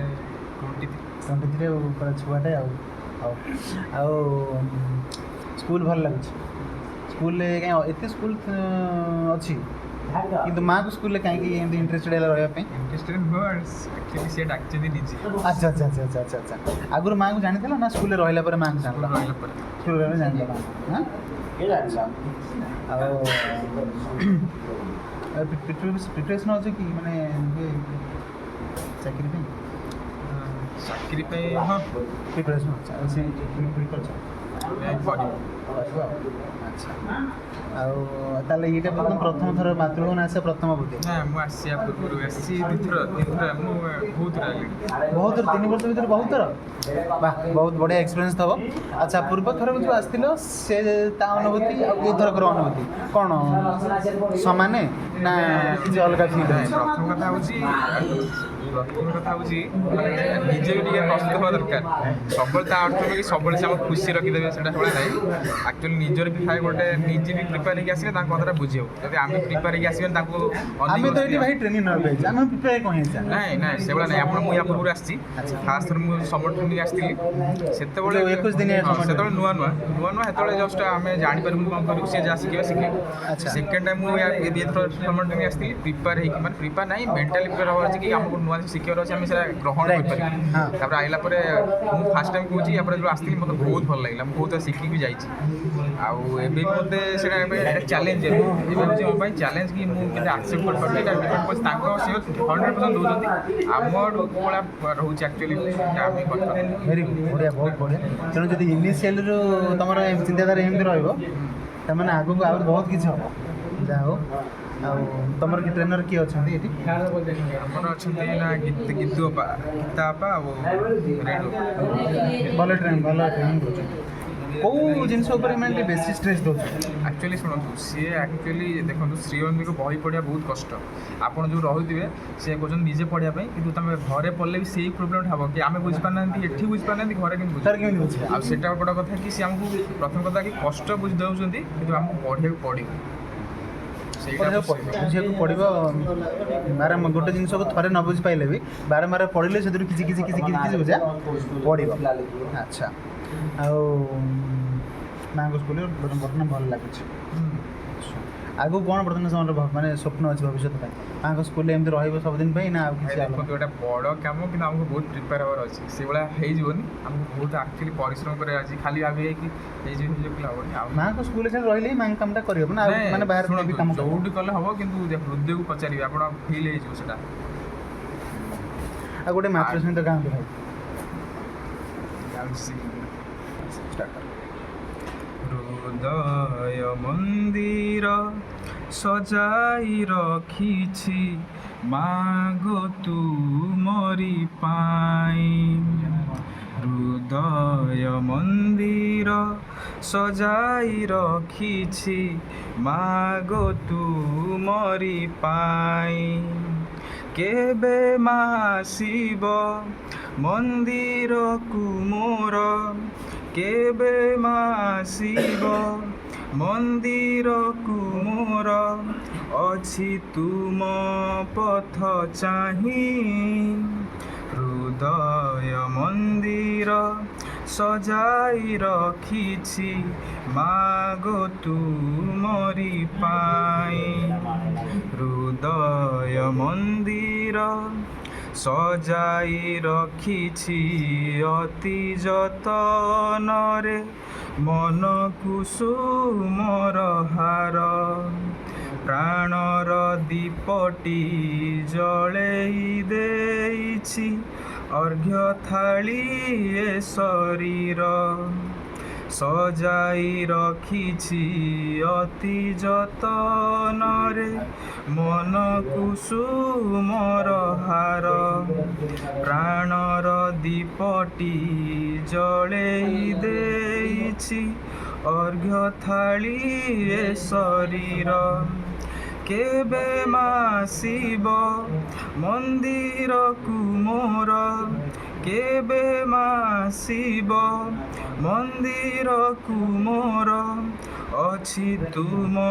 23 ଆଉ ପୁରା ଛୁଆଟେ ଆଉ ହଉ ଆଉ ସ୍କୁଲ ଭଲ ଲାଗୁଛି ସ୍କୁଲରେ କାହିଁ ଏତେ ସ୍କୁଲ ଅଛି କିନ୍ତୁ ମାଆଙ୍କ ସ୍କୁଲରେ କାହିଁକି ଏମିତି ଇଣ୍ଟରେଷ୍ଟେଡ଼ ହେଲା ରହିବା ପାଇଁ? ଇଣ୍ଟରେଷ୍ଟେଡ଼ ନୁହଁ ଆକ୍ଚୁଆଲି ସେ ଡାକିଛନ୍ତି ନିଜେ। ଆଚ୍ଛା ଆଚ୍ଛା ଆଚ୍ଛା ଆଚ୍ଛା ଆଚ୍ଛା ଆଚ୍ଛା ଆଗରୁ ମାଆଙ୍କୁ ଜାଣିଥିଲ ନା ସ୍କୁଲରେ ରହିଲା ପରେ ମାଆଙ୍କୁ ଜାଣିଲ? ରହିଲା ପରେ ସ୍କୁଲରେ ରହିଲା ଜାଣିଲ ମାଆଙ୍କୁ ଆଉ ପ୍ରିପାରେସନ୍ ଅଛି କି ମାନେ ଚାକିରି ପାଇଁ? ଚାକିରି ପାଇଁ ହଁ ପ୍ରିପାରେସନ୍ ଅଛି ଆଉ ସେ କରିଛ ଆଚ୍ଛା ଆଉ ତାହେଲେ ଏଇଟା ପ୍ରଥମ ଥର ମାତୃଭବନ ଆସିବା ପ୍ରଥମ ବୋଧେ? ନା ମୁଁ ଆସିବା ପୂର୍ବରୁ ଆସିଛି 2 ଥର ମୁଁ ବହୁତ ଥର ଆଗେଇ ବହୁତ ଥର 3 ବର୍ଷ ଭିତରେ ବହୁତ ଥର ବାଃ ବହୁତ ବଢ଼ିଆ ଏକ୍ସପିରିଏନ୍ସ ଥବ। ଆଚ୍ଛା ପୂର୍ବ ଥରକୁ ଯେଉଁ ଆସିଥିଲ ସେ ତା ଅନୁଭୂତି ଆଉ ଏଇଥରକର ଅନୁଭୂତି କ'ଣ ସମାନେ ନା କିଛି ଅଲଗା ଫିଲ୍ ଅଛି? ପ୍ରଥମ କଥା ହେଉଛି ନିଜେ ବି ଟିକେ ପ୍ରସ୍ତୁତ ହେବା ଦରକାର। ସବୁବେଳେ ତା ଅର୍ଥ ନୁହେଁ କି ସବୁବେଳେ ସେ ଆମକୁ ଖୁସି ରଖିଦେବେ ସେଟା ସବୁବେଳେ ନାହିଁ। ଆକ୍ଚୁଆଲି ନିଜର ବି ଥାଏ ଗୋଟେ ନିଜେ ବି ପ୍ରିପେୟାର ହେଇକି ଆସିଲେ ତାଙ୍କ କଥାଟା ବୁଝି ହେବ। ଯଦି ଆମେ ପ୍ରିପେୟାର ହେଇକି ଆସିବେନି ତାଙ୍କୁ ଆମେ ତ ଏଠି ଭାଇ ଟ୍ରେନିଂ ନେବାକୁ ଯାଇଛୁ ଆମେ ପ୍ରିପେୟାର କ'ଣ ହେଇଛି? ନାଇଁ ସେଭଳିଆ ନାହିଁ। ଆପଣ ମୁଁ ୟା ପୂର୍ବରୁ ଆସିଛି ଫାଷ୍ଟ ଥର ମୁଁ ସମର ଟ୍ରେନିଂ ଆସିଥିଲି ସେତେବେଳେ 21 ଦିନିଆ ସେତେବେଳେ ନୂଆ ସେତେବେଳେ ଜଷ୍ଟ ଆମେ ଜାଣିପାରିବୁନି କ'ଣ କରିବୁ ସିଏ ଯାହା ଶିଖେଇବେ। ସେକେଣ୍ଡ ଟାଇମ୍ ମୁଁ ଏଥର ସମର ଟ୍ରେନିଂ ଆସିଥିଲି ପ୍ରିପେୟାର ହେଇକି ମାନେ ପ୍ରିପେୟାର ନାହିଁ ମେଣ୍ଟାଲି ପ୍ରିପେୟାର ହେବାର ଅଛି କି ଆମକୁ ନୂଆ ଶିଖିବାର ଅଛି ଆମେ ସେଟା ଗ୍ରହଣ କରିପାରିବୁ। ତାପରେ ଆଇଲା ପରେ ମୁଁ ଫାଷ୍ଟ ଟାଇମ୍ କହୁଛି ୟାପରେ ଯେଉଁ ଆସିଥିଲି ମୋତେ ବହୁତ ଭଲ ଲାଗିଲା ମୁଁ ବହୁତ ଶିଖିକି ବି ଯାଇଛି। ଆଉ ଏବେ ବି ମୋତେ ସେଇଟା ଏବେ ଚ୍ୟାଲେଞ୍ଜ ଏବେ ହେଉଛି ମୋ ପାଇଁ ଚ୍ୟାଲେଞ୍ଜ କି ମୁଁ କେତେ ଆକ୍ସେପ୍ଟ କରିପାରୁଛି ଏଇଟା ଡିପେଣ୍ଡ କରୁଛି ତାଙ୍କ ସିଏ 100% ଦେଉଛନ୍ତି ଆମଠୁ ଭଳିଆ ରହୁଛି ଆକ୍ଚୁଆଲି ଆମେ କରିପାରୁଛୁ। ଭେରି ବଢ଼ିଆ ବହୁତ ବଢ଼ିଆ। ତେଣୁ ଯଦି ଇନିସିଆଲରୁ ତୁମର ଚିନ୍ତାଧାରା ଏମିତି ରହିବ ତାମାନେ ଆଗକୁ ଆହୁରି ବହୁତ କିଛି ହେବ। ଯାହା ହଉ ଆଉ ତୁମର କି ଟ୍ରେନର କିଏ ଅଛନ୍ତି ଏଠି? ଆମର ଅଛନ୍ତି ନା ଗୀତୁ ଅପା ଗୀତା ଆପା ଆଉ ଭଲ ଟ୍ରେନିଂ କରୁଛନ୍ତି। କେଉଁ ଜିନିଷ ଉପରେ ମାନେ ଟିକେ ବେଶୀ ଷ୍ଟ୍ରେସ୍ ଦେଉଛନ୍ତି? ଆକ୍ଚୁଆଲି ଶୁଣନ୍ତୁ ସିଏ ଆକ୍ଚୁଆଲି ଦେଖନ୍ତୁ ଶ୍ରୀଅନ୍ଦିକୁ ବହି ପଢ଼ିବା ବହୁତ କଷ୍ଟ। ଆପଣ ଯେଉଁ ରହୁଥିବେ ସେ କହୁଛନ୍ତି ନିଜେ ପଢ଼ିବା ପାଇଁ କିନ୍ତୁ ତୁମେ ଘରେ ପଢ଼ିଲେ ବି ସେଇ ପ୍ରୋବ୍ଲେମ୍ଟା ହେବ କି ଆମେ ବୁଝିପାରୁନାହାନ୍ତି ଏଠି ବୁଝିପାରୁନାହାନ୍ତି ଘରେ କେମିତି ବୁଝିପାରୁନାହାନ୍ତି। ଆଉ ସେଇଟା ଗୋଟେ କଥା କି ସେ ଆମକୁ ପ୍ରଥମ କଥା କି କଷ୍ଟ ବୁଝି ଦେଉଛନ୍ତି କିନ୍ତୁ ଆମକୁ ପଢ଼ିବାକୁ ପଡ଼ିବ ବୁଝିବାକୁ ପଡ଼ିବ। ବାରମ୍ବାର ଗୋଟେ ଜିନିଷକୁ ଥରେ ନ ବୁଝିପାରିଲେ ବି ବାରମ୍ବାର ପଢ଼ିଲେ ସେଥିରୁ କିଛି ବୁଝା ପଡ଼ିବ। ଆଚ୍ଛା ଆଉ ମାଆଙ୍କ ସ୍କୁଲରେ ବର୍ତ୍ତମାନ ଭଲ ଲାଗୁଛି। ଆଗକୁ କ'ଣ ବର୍ତ୍ତମାନ ସମୟରେ ମାନେ ସ୍ୱପ୍ନ ଅଛି ଭବିଷ୍ୟତ ପାଇଁ? ମାଆଙ୍କ ସ୍କୁଲରେ ଏମିତି ରହିବ ସବୁଦିନ ପାଇଁ ନା ଆଉ କିଛି? ଦେଖନ୍ତୁ ଏଇଟା ବଡ଼ କାମ କିନ୍ତୁ ଆମକୁ ବହୁତ ପ୍ରିପେୟାର ହେବାର ଅଛି। ସେଇଭଳିଆ ହେଇଯିବନି ଆମକୁ ବହୁତ ଆକ୍ଚୁଆଲି ପରିଶ୍ରମ କରିବାର ଅଛି। ଖାଲି ଭାବିବେ କି ହେଇଯିବ ହେବନି। ଆଉ ମାଆଙ୍କ ସ୍କୁଲରେ ସେଠି ରହିଲେ ହିଁ ମାଆଙ୍କ କାମଟା କରିହେବ ନା ମାନେ ବାହାରେ ବି କାମ ଯୋଉଠି କଲେ ହେବ କିନ୍ତୁ ହୃଦୟକୁ ପଚାରିବେ ଆପଣ ଫିଲ୍ ହେଇଯିବ ସେଟା। ଆଉ ଗୋଟେ ମାତୃସ୍ମିତା ଗାଆନ୍ତୁ ଭାଇ। ହୃଦୟ ମନ୍ଦିର ସଜାଇ ରଖିଛି ମାଗୋ ତୁମରି ପାଇଁ। ହୃଦୟ ମନ୍ଦିର ସଜାଇ ରଖିଛି ମାଗୋ ତୁମରି ପାଇଁ। କେବେ ମା ଆସିବ ମନ୍ଦିରକୁ ମୋର କେବେ ମାସିବ ମନ୍ଦିରକୁ ମୋର ଅଛି ତୁମ ପଥ ଚାହିଁ ହୃଦୟ ମନ୍ଦିର ସଜାଇ ରଖିଛି ମାଗୋ ତୁମରି ପାଇଁ ହୃଦୟ ମନ୍ଦିର ସଜାଇ ରଖିଛି ଅତି ଯତନରେ ମନକୁ ସୁମର ହାର ପ୍ରାଣର ଦୀପଟି ଜଳେଇ ଦେଇଛି ଅର୍ଘ୍ୟ ଥାଳି ଏ ଶରୀର ସଜାଇ ରଖିଛି ଅତି ଯତନରେ ମନକୁ ସୁମର ହାର ପ୍ରାଣର ଦୀପଟି ଜଳେଇ ଦେଇଛି ଅର୍ଘ୍ୟ ଥାଳି ଏ ଶରୀର କେବେ ମାସିବ ମନ୍ଦିରକୁ ମୋର କେବେ ମାସିବ ମନ୍ଦିରକୁ ମୋର ଅଛି ତୁମ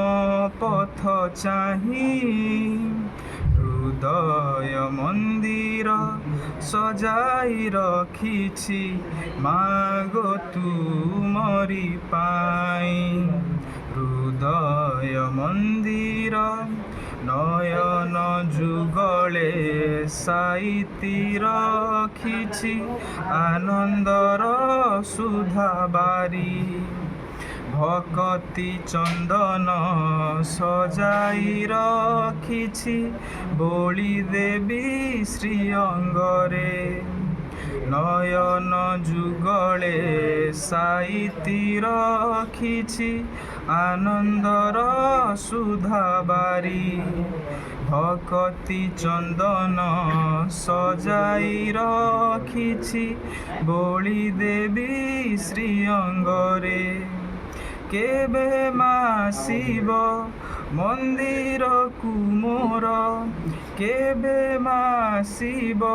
ପଥ ଚାହିଁ ହୃଦୟ ମନ୍ଦିର ସଜାଇ ରଖିଛି ମାଗୋ ତୁମରି ପାଇଁ ହୃଦୟ ମନ୍ଦିର ନୟନ ଯୁଗଳେ ସାଇତି ରଖିଛି ଆନନ୍ଦର ସୁଧାବାରୀ ଭକତି ଚନ୍ଦନ ସଜାଇ ରଖିଛି ବୋଳି ଦେବୀ ଶ୍ରୀଅଙ୍ଗରେ ନୟନ ଯୁଗଳେ ସାଇତି ରଖିଛି ଆନନ୍ଦର ସୁଧାବାରୀ ଭକତି ଚନ୍ଦନ ସଜାଇ ରଖିଛି ବୋଳି ଦେବୀ ଶ୍ରୀଅଙ୍ଗରେ କେବେ ମାସିବ ମନ୍ଦିରକୁ ମୋର କେବେ ମାସିବ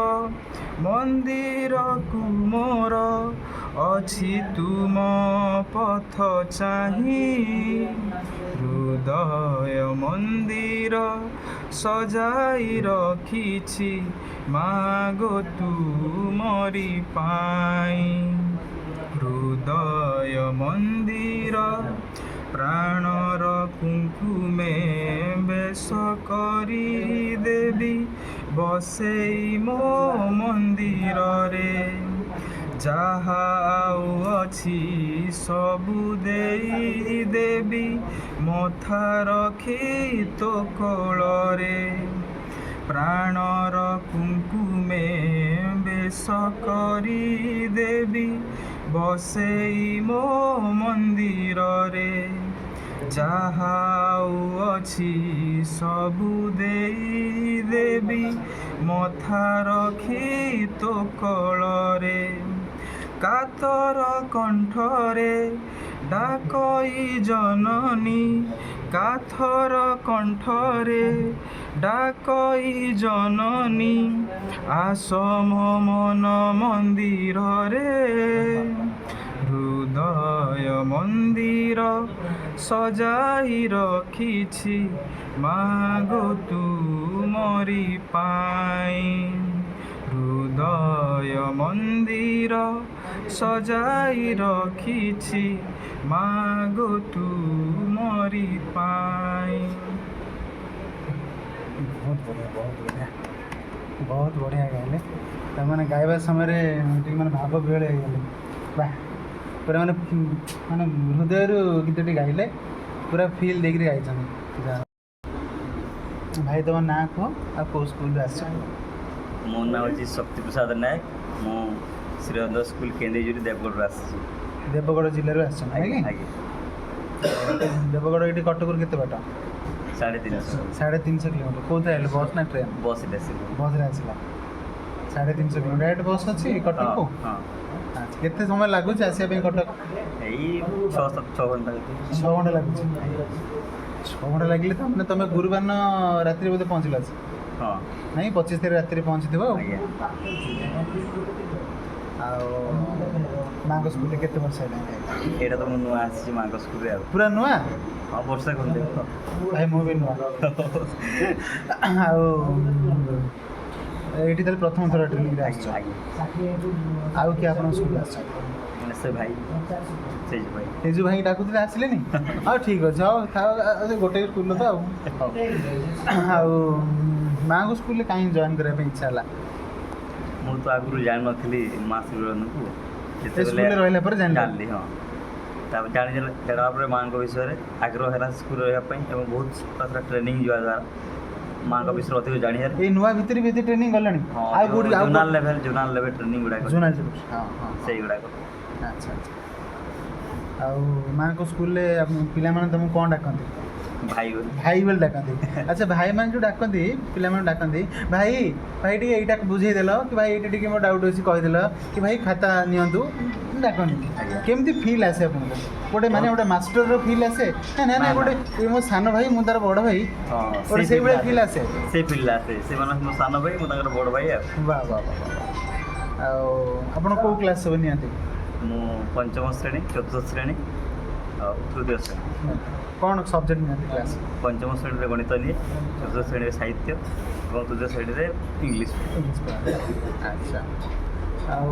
ମନ୍ଦିରକୁ ମୋର ଅଛି ତୁମ ପଥ ଚାହିଁ ହୃଦୟ ମନ୍ଦିର ସଜାଇ ରଖିଛି ମାଗୋ ତୁମରି ପାଇଁ ହୃଦୟ ମନ୍ଦିର ପ୍ରାଣର କୁଙ୍କୁମେ ବେଶ କରି ଦେବି ବସେଇ ମୋ ମନ୍ଦିରରେ ଯାହା ଆଉ ଅଛି ସବୁ ଦେଇ ଦେବି ମଥା ରଖି ତୋ କୋଳରେ ପ୍ରାଣର କୁଙ୍କୁମେ ବେଶ କରି ଦେବି ବସେଇ ମୋ ମନ୍ଦିରରେ ଯାହା ଆଉ ଅଛି ସବୁ ଦେଇ ଦେବି ମଥା ରଖି ତୋ କୋଳରେ କାତର କଣ୍ଠରେ ଡାକଇ ଜନନୀ କାଥର କଣ୍ଠରେ ଡାକଇ ଜନନୀ ଆସ ମୋ ମନ ମନ୍ଦିରରେ ହୃଦୟ ମନ୍ଦିର ସଜାଇ ରଖିଛି ମାଗୋ ତୁମରି ପାଇଁ ହୃଦୟ ମନ୍ଦିର ସଜାଇ ରଖିଛି ମାଗୋ ତୁମରି ପାଇଁ। ବହୁତ ବଢ଼ିଆ ଗାଇଲେ ତାମାନେ ଗାଇବା ସମୟରେ ଟିକେ ମାନେ ଭାବ ବିହଳ ହେଇଗଲେ ବା ପୁରା ମାନେ ହୃଦୟରୁ ଗୀତଟି ଗାଇଲେ ପୁରା ଫିଲ୍ ଦେଇକିରି ଗାଇଛନ୍ତି। ଯାହା ଭାଇ ତମ ନାଁ କୁହ ଆଉ କେଉଁ ସ୍କୁଲରୁ ଆସିଛ? ମୋ ନାଁ ହେଉଛି ଶକ୍ତି ପ୍ରସାଦ ନାୟକ। ମୁଁ ଶ୍ରୀଅନ୍ଦ ସ୍କୁଲ କେନ୍ଦୁଝର ଦେବଗଡ଼ରୁ ଆସିଛି। ଦେବଗଡ଼ ଜିଲ୍ଲାରୁ ଆସିଛ ନାଇଁ କି? ଆଜ୍ଞା। ଦେବଗଡ଼ ଏଇଠି କଟକରୁ କେତେ ବାଟ? 350। 350 କିଲୋମିଟର। କେଉଁଥିରେ ଆସିଲ ବସ୍ ନା ଟ୍ରେନ୍? ବସ୍ରେ ଆସିଲି। ବସ୍ରେ ଆସିଲା। 350 କିଲୋମିଟର ଡାଇରେକ୍ଟ ବସ୍ ଅଛି କଟକକୁ? ହଁ। ଆଚ୍ଛା କେତେ ସମୟ ଲାଗୁଛି ଆସିବା ପାଇଁ କଟକ? ଏଇ 6 ଘଣ୍ଟା। 6 ଘଣ୍ଟା ଲାଗୁଛି। 6 ଘଣ୍ଟା ଲାଗିଲେ ତ ତମେ ଗୁରୁବାର ଦିନ ରାତିରେ ବୋଧେ ପହଞ୍ଚିଲ ଆସି? ହଁ। ନାଇଁ 25 ତାରିଖ ରାତିରେ ପହଞ୍ଚିଥିବ ଆଉ। ଆଜ୍ଞା। ଆଉ ମାଙ୍କ ସ୍କୁଲରେ କେତେ ବର୍ଷ ହେଲାଣି? ଏଇଟା ତ ମୁଁ ନୂଆ ଆସିଛି ମାଙ୍କ ସ୍କୁଲରେ ଆଉ ପୁରା ନୂଆ? ହଁ ବର୍ଷେ ଖଣ୍ଡେ ହେବ। ଭାଇ ମୁଁ ବି ନୂଆ। ଆଉ ଏଇଠି ତାହେଲେ ପ୍ରଥମ ଥର ଟ୍ରେନିଂରେ ଆସିଛ? ଆଉ କିଏ ଆପଣଙ୍କ ସ୍କୁଲରେ ଆସିଛନ୍ତି? ସେ ଭାଇ ସେ ଭାଇ ଏ ଯେଉଁ ଭାଇ ଡାକୁଥିଲେ ଆସିଲେନି? ହଉ ଠିକ୍ ଅଛି, ହଉ ଥାଉ, ଗୋଟେ ସ୍କୁଲରେ ତ ଆଉ। ଆଉ ମାଙ୍କ ସ୍କୁଲରେ କାହିଁକି ଜଏନ୍ କରିବା ପାଇଁ ଇଚ୍ଛା ହେଲା? ମୁଁ ତ ଆଗରୁ ଜାଣିନଥିଲି ମା ଶିବରନକୁ, ସ୍କୁଲରେ ରହିଲା ପରେ ଜାଣିଲି। ହଁ, ତାପରେ ଜାଣିଲା ପରେ ମାଙ୍କ ବିଷୟରେ ଆଗ୍ରହ ହେଲା ସ୍କୁଲରେ ରହିବା ପାଇଁ ଏବଂ ବହୁତ ସାରା ଟ୍ରେନିଂ ଯିବା ଦ୍ୱାରା ମାଙ୍କ ବିଷୟରେ ଅଧିକ ଜାଣିବାର। ଏଇ ନୂଆ ଭିତରେ ବି ଏତେ ଟ୍ରେନିଂ ଗଲାଣି? ଆଉ କୋଉଠି? ଜୋନାଲ ଲେଭେଲ ଟ୍ରେନିଂ ଗୁଡ଼ାକ ସେଇଗୁଡ଼ାକ। ଆଚ୍ଛା ଆଚ୍ଛା। ଆଉ ମାଙ୍କ ସ୍କୁଲରେ ପିଲାମାନେ ତୁମକୁ କ'ଣ ଡାକନ୍ତି? ଭାଇ ବୋଲି। ଭାଇ ବୋଲି ଡାକନ୍ତି? ଆଚ୍ଛା, ଭାଇମାନେ ଯେଉଁ ଡାକନ୍ତି, ପିଲାମାନେ ଡାକନ୍ତି ଭାଇ ଭାଇ ଟିକେ ଏଇଟା ବୁଝେଇଦେଲ, କି ଭାଇ ଏଇଟା ଟିକେ ମୋ ଡାଉଟ୍ ଅଛି କହିଦେଲ, କି ଭାଇ ଖାତା ନିଅନ୍ତୁ, ଡାକନ୍ତି। କେମିତି ଫିଲ୍ ଆସେ ଆପଣଙ୍କୁ? ଗୋଟେ ମାନେ ଗୋଟେ ମାଷ୍ଟରର ଫିଲ୍ ଆସେ ନା ନା ଗୋଟେ ମୋ ସାନ ଭାଇ ମୁଁ ତାର ବଡ଼ ଭାଇ, ଗୋଟେ ସେଇଭଳିଆ ଫିଲ୍ ଆସେ? ସେଇ ଫିଲ୍ ଆସେ, ସେମାନେ ମୋ ସାନ ଭାଇ ମୁଁ ତାଙ୍କର ବଡ଼ ଭାଇ ଆଉ। ବାଃ ବାଃ ବାଃ। ଆଉ ଆପଣ କେଉଁ କ୍ଲାସ୍ ସବୁ ନିଅନ୍ତି? ମୁଁ ପଞ୍ଚମ ଶ୍ରେଣୀ, ଚତୁର୍ଥ ଶ୍ରେଣୀ ଆଉ ତୃତୀୟ ଶ୍ରେଣୀ। କ'ଣ ସବଜେକ୍ଟ ନିଅନ୍ତି କ୍ଲାସ୍? ପଞ୍ଚମ ଶ୍ରେଣୀରେ ଗଣିତ ନିଏ, ଚତୁର୍ଥ ଶ୍ରେଣୀରେ ସାହିତ୍ୟ ଏବଂ ତୃତୀୟ ଶ୍ରେଣୀରେ ଇଂଲିଶ। ଆଚ୍ଛା। ଆଉ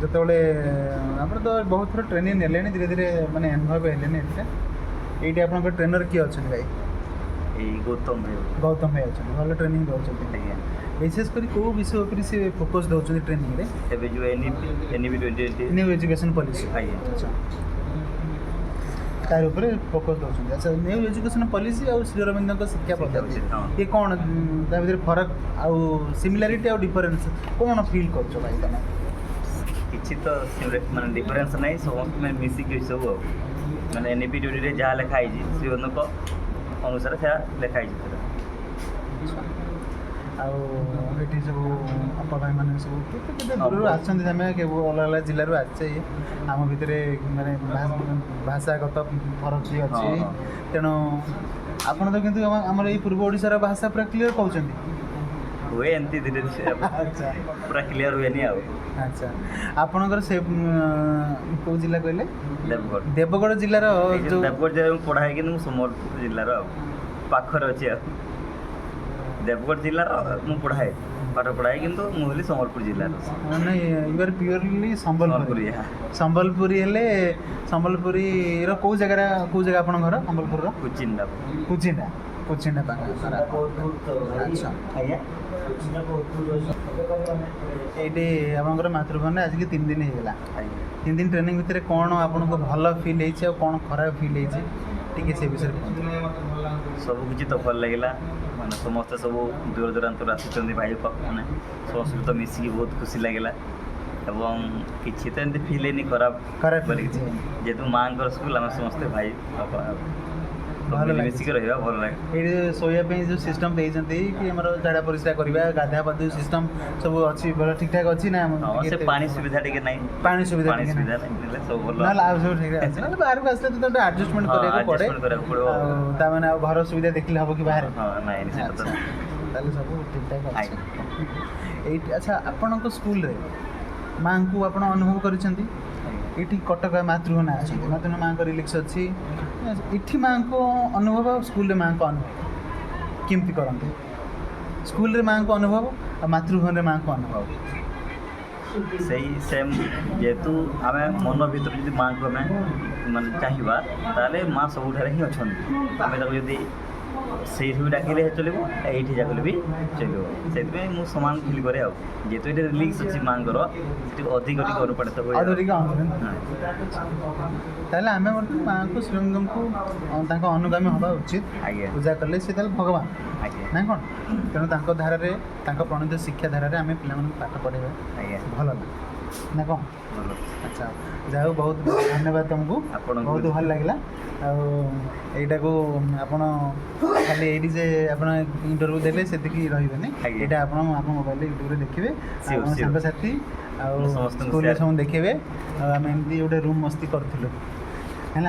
ଯେତେବେଳେ ଆପଣ ତ ବହୁତ ଥର ଟ୍ରେନିଂ ନେଲେଣି, ଧୀରେ ଧୀରେ ମାନେ ଅନୁଭବ ହେଲେଣି ଏଥିରେ, ଏଇଠି ଆପଣଙ୍କର ଟ୍ରେନର୍ କିଏ ଅଛନ୍ତି ଭାଇ? ଏଇ ଗୌତମ ଭାଇ ଅଛନ୍ତି, ଭଲ ଟ୍ରେନିଂ ଦେଉଛନ୍ତି। ଆଜ୍ଞା। ବିଶେଷ କରି କେଉଁ ବିଷୟ ଉପରେ ସେ ଫୋକସ୍ ଦେଉଛନ୍ତି ଟ୍ରେନିଂରେ? ଏବେ ଯେଉଁ NEP 2020 ନ୍ୟୁ ଏଜୁକେସନ୍ ପଲିସି। ଆଜ୍ଞା। ଆଚ୍ଛା, ତାର ଉପରେ ଫୋକସ୍ ଦେଉଛନ୍ତି। ଆଚ୍ଛା, ନ୍ୟୁ ଏଜୁକେସନ୍ ପଲିସି ଆଉ ଶ୍ରୀ ଅରବିନ୍ଦଙ୍କ ଶିକ୍ଷା ପଦ୍ଧତି, ଇଏ କ'ଣ ତା ଭିତରେ ଫରକ ଆଉ ସିମିଲାରିଟି ଆଉ ଡିଫରେନ୍ସ କ'ଣ ଫିଲ୍ କରୁଛ ଭାଇ ତମେ? କିଛି ତ ମାନେ ଡିଫରେନ୍ସ ନାହିଁ, ସମସ୍ତେ ମିଶିକି ସବୁ ଆଉ ମାନେ NEP 2020ରେ ଯାହା ଲେଖା ହେଇଛି ଶ୍ରୀ ଅରବିନ୍ଦଙ୍କ ଅନୁସାରେ ସେୟା ଲେଖା ହେଇଛି। ଆଉ ଏଠି ସବୁ ଅପା ଭାଇମାନେ ସବୁ କେତେ ଦୂରରୁ ଆସିଛନ୍ତି, ଆମେ କେବଳ ଅଲଗା ଅଲଗା ଜିଲ୍ଲାରୁ ଆସିଛେ। ଆମ ଭିତରେ ମାନେ ଭାଷାଗତ ଫରକ ବି ଅଛି, ତେଣୁ ଆପଣ ତ କିନ୍ତୁ ଆମର ଏଇ ପୂର୍ବ ଓଡ଼ିଶାର ଭାଷା ପୁରା କ୍ଲିଅର୍ କହୁଛନ୍ତି। ହୁଏ ଏମିତି ଧୀରେ ଧୀରେ ପୁରା କ୍ଲିଅର୍ ହୁଏନି ଆଉ। ଆଚ୍ଛା, ଆପଣଙ୍କର ସେ କେଉଁ ଜିଲ୍ଲା କହିଲେ? ଦେବଗଡ଼। ଦେବଗଡ଼ ଜିଲ୍ଲାର ଯେଉଁ ଦେବଗଡ଼ ଜିଲ୍ଲାରେ ମୁଁ ପଢ଼ା ହେଇକି ମୁଁ ସମ୍ବଲପୁର ଜିଲ୍ଲାର ଆଉ ପାଖରେ ଅଛି ଆଉ। ଦେବଗଡ଼ ଜିଲ୍ଲାର ମୁଁ ପଢ଼ାଏ, ପାଠ ପଢ଼ାଏ, କିନ୍ତୁ ମୁଁ ହେଲି ସମ୍ବଲପୁର ଜିଲ୍ଲାର। ମାନେ you are purely Sambalpuri. Sambalpuri ହେଲେ ସମ୍ବଲପୁରୀର କେଉଁ ଜାଗା ଆପଣଙ୍କ ଘର? ସମ୍ବଲପୁରର କୁଚିଣ୍ଡା ପାଖରେ। ଆଚ୍ଛା, ଏଇଠି ଆପଣଙ୍କର ମାତୃଭୂମିରେ ଆଜିକି 3 ଦିନ ହେଇଗଲା। 3 ଦିନ ଟ୍ରେନିଂ ଭିତରେ କ'ଣ ଆପଣଙ୍କୁ ଭଲ ଫିଲ୍ ହେଇଛି ଆଉ କ'ଣ ଖରାପ ଫିଲ୍ ହେଇଛି ଟିକେ ସେ ବିଷୟରେ କୁହନ୍ତୁ। ସବୁକିଛି ତ ଭଲ ଲାଗିଲା, ମାନେ ସମସ୍ତେ ସବୁ ଦୂର ଦୂରାନ୍ତରୁ ଆସୁଛନ୍ତି ଭାଇ ମାନେ ସମସ୍ତ ସହିତ ମିଶିକି ବହୁତ ଖୁସି ଲାଗିଲା ଏବଂ କିଛି ତ ଏମିତି ଫିଲ୍ ହେଇନି ଖରାପ ବୋଲି କିଛି, ଯେହେତୁ ମାଆଙ୍କର ସ୍କୁଲ ଆମେ ସମସ୍ତେ ଭାଇ ବାପା ମିଶିକି ରହିବା ଭଲ ଲାଗେ। ଏଇଠି ଶୋଇବା ପାଇଁ ଯେଉଁ ସିଷ୍ଟମ୍ ଦେଇଛନ୍ତି କି ଆମର ଝାଡ଼ା ପରିସ୍ରା କରିବା, ଗାଧୁଆ ପାଧୁଆ ସିଷ୍ଟମ୍ ସବୁ ଅଛି, ଭଲ ଠିକ୍ଠାକ୍ ଅଛି ନା? ସେ ପାଣି ସୁବିଧା ଟିକେ ନାହିଁ, ପାଣି ସୁବିଧା ନାହିଁ ସବୁ ଭଲ, ନହେଲେ ଆଉ ସବୁ ଠିକ୍ ଅଛି। ନହେଲେ ବାହାରକୁ ଆସିଲେ ତ ଗୋଟେ ଆଡ଼ଜଷ୍ଟମେଣ୍ଟ କରିବାକୁ ପଡ଼େ, ତାମାନେ ଆଉ ଘର ସୁବିଧା ଦେଖିଲେ ହେବ କି ବାହାରେ? ତାହେଲେ ସବୁ ଠିକ୍ଠାକ୍ ଅଛି ଏଇଠି। ଆଚ୍ଛା, ଆପଣଙ୍କ ସ୍କୁଲରେ ମାଆଙ୍କୁ ଆପଣ ଅନୁଭବ କରିଛନ୍ତି? ଏଇଠି କଟକ ମାତୃଭୂମି ଅଛନ୍ତି, ମାତୃଭୂମି ମାଆଙ୍କ ରିଲିକ୍ସ ଅଛି, ଏଠି ମାଆଙ୍କ ଅନୁଭବ ଆଉ ସ୍କୁଲରେ ମାଆଙ୍କ ଅନୁଭବ କେମିତି କରନ୍ତି? ସ୍କୁଲରେ ମାଆଙ୍କ ଅନୁଭବ ଆଉ ମାତୃଭୂମିରେ ମାଆଙ୍କ ଅନୁଭବ ସେଇ ସେମ୍, ଯେହେତୁ ଆମେ ମନ ଭିତରେ ଯଦି ମାଆଙ୍କୁ ଆମେ ମାନେ ଚାହିଁବା ତାହେଲେ ମାଆ ସବୁଠାରେ ହିଁ ଅଛନ୍ତି। ଆମେ ତାକୁ ଯଦି ସେଇଠି ବି ଡାକିଲେ ଚଳିବ, ଏଇଠି ଡାକିଲେ ବି ଚଳିବ। ସେଥିପାଇଁ ମୁଁ ସମାନ ଫିଲ୍ କରେ ଆଉ, ଯେହେତୁ ଏଠି ରିଲିକ୍ସ ଅଛି ମାଆଙ୍କର, ସେଠି ଅଧିକ ଟିକେ ଅନୁପ୍ରାଣିତ ହୁଏ। ତାହେଲେ ଆମେ ମଧ୍ୟ ମାଆଙ୍କୁ ଶ୍ରୀଅରବିନ୍ଦଙ୍କୁ ତାଙ୍କ ଅନୁଗାମୀ ହେବା ଉଚିତ। ପୂଜା କଲେ ସେ ତାହେଲେ ଭଗବାନ ନା କ'ଣ? ତେଣୁ ତାଙ୍କ ଧାରାରେ, ତାଙ୍କ ପ୍ରଣୀତ ଶିକ୍ଷା ଧାରାରେ ଆମେ ପିଲାମାନଙ୍କୁ ପାଠ ପଢ଼ାଇବା ଭଲ ନା କ'ଣ? ଆଚ୍ଛା, ଯାହା ହଉ ବହୁତ ଧନ୍ୟବାଦ ତୁମକୁ, ବହୁତ ଭଲ ଲାଗିଲା। ଆଉ ଏଇଟାକୁ ଆପଣ ଖାଲି ଏଇଠି ଯେ ଆପଣ ଇଣ୍ଟରଭ୍ୟୁ ଦେଲେ ସେତିକି ରହିବେନି, ଏଇଟା ଆପଣ ଆମ ମୋବାଇଲରେ ୟୁଟ୍ୟୁବରେ ଦେଖିବେ, ଆପଣ ସାଙ୍ଗସାଥି ଆଉ ସ୍କୁଲରେ ସବୁ ଦେଖିବେ। ଆଉ ଆମେ ଏମିତି ଗୋଟେ ରୁମ୍ ମସ୍ତି କରୁଥିଲୁ ହେଲା।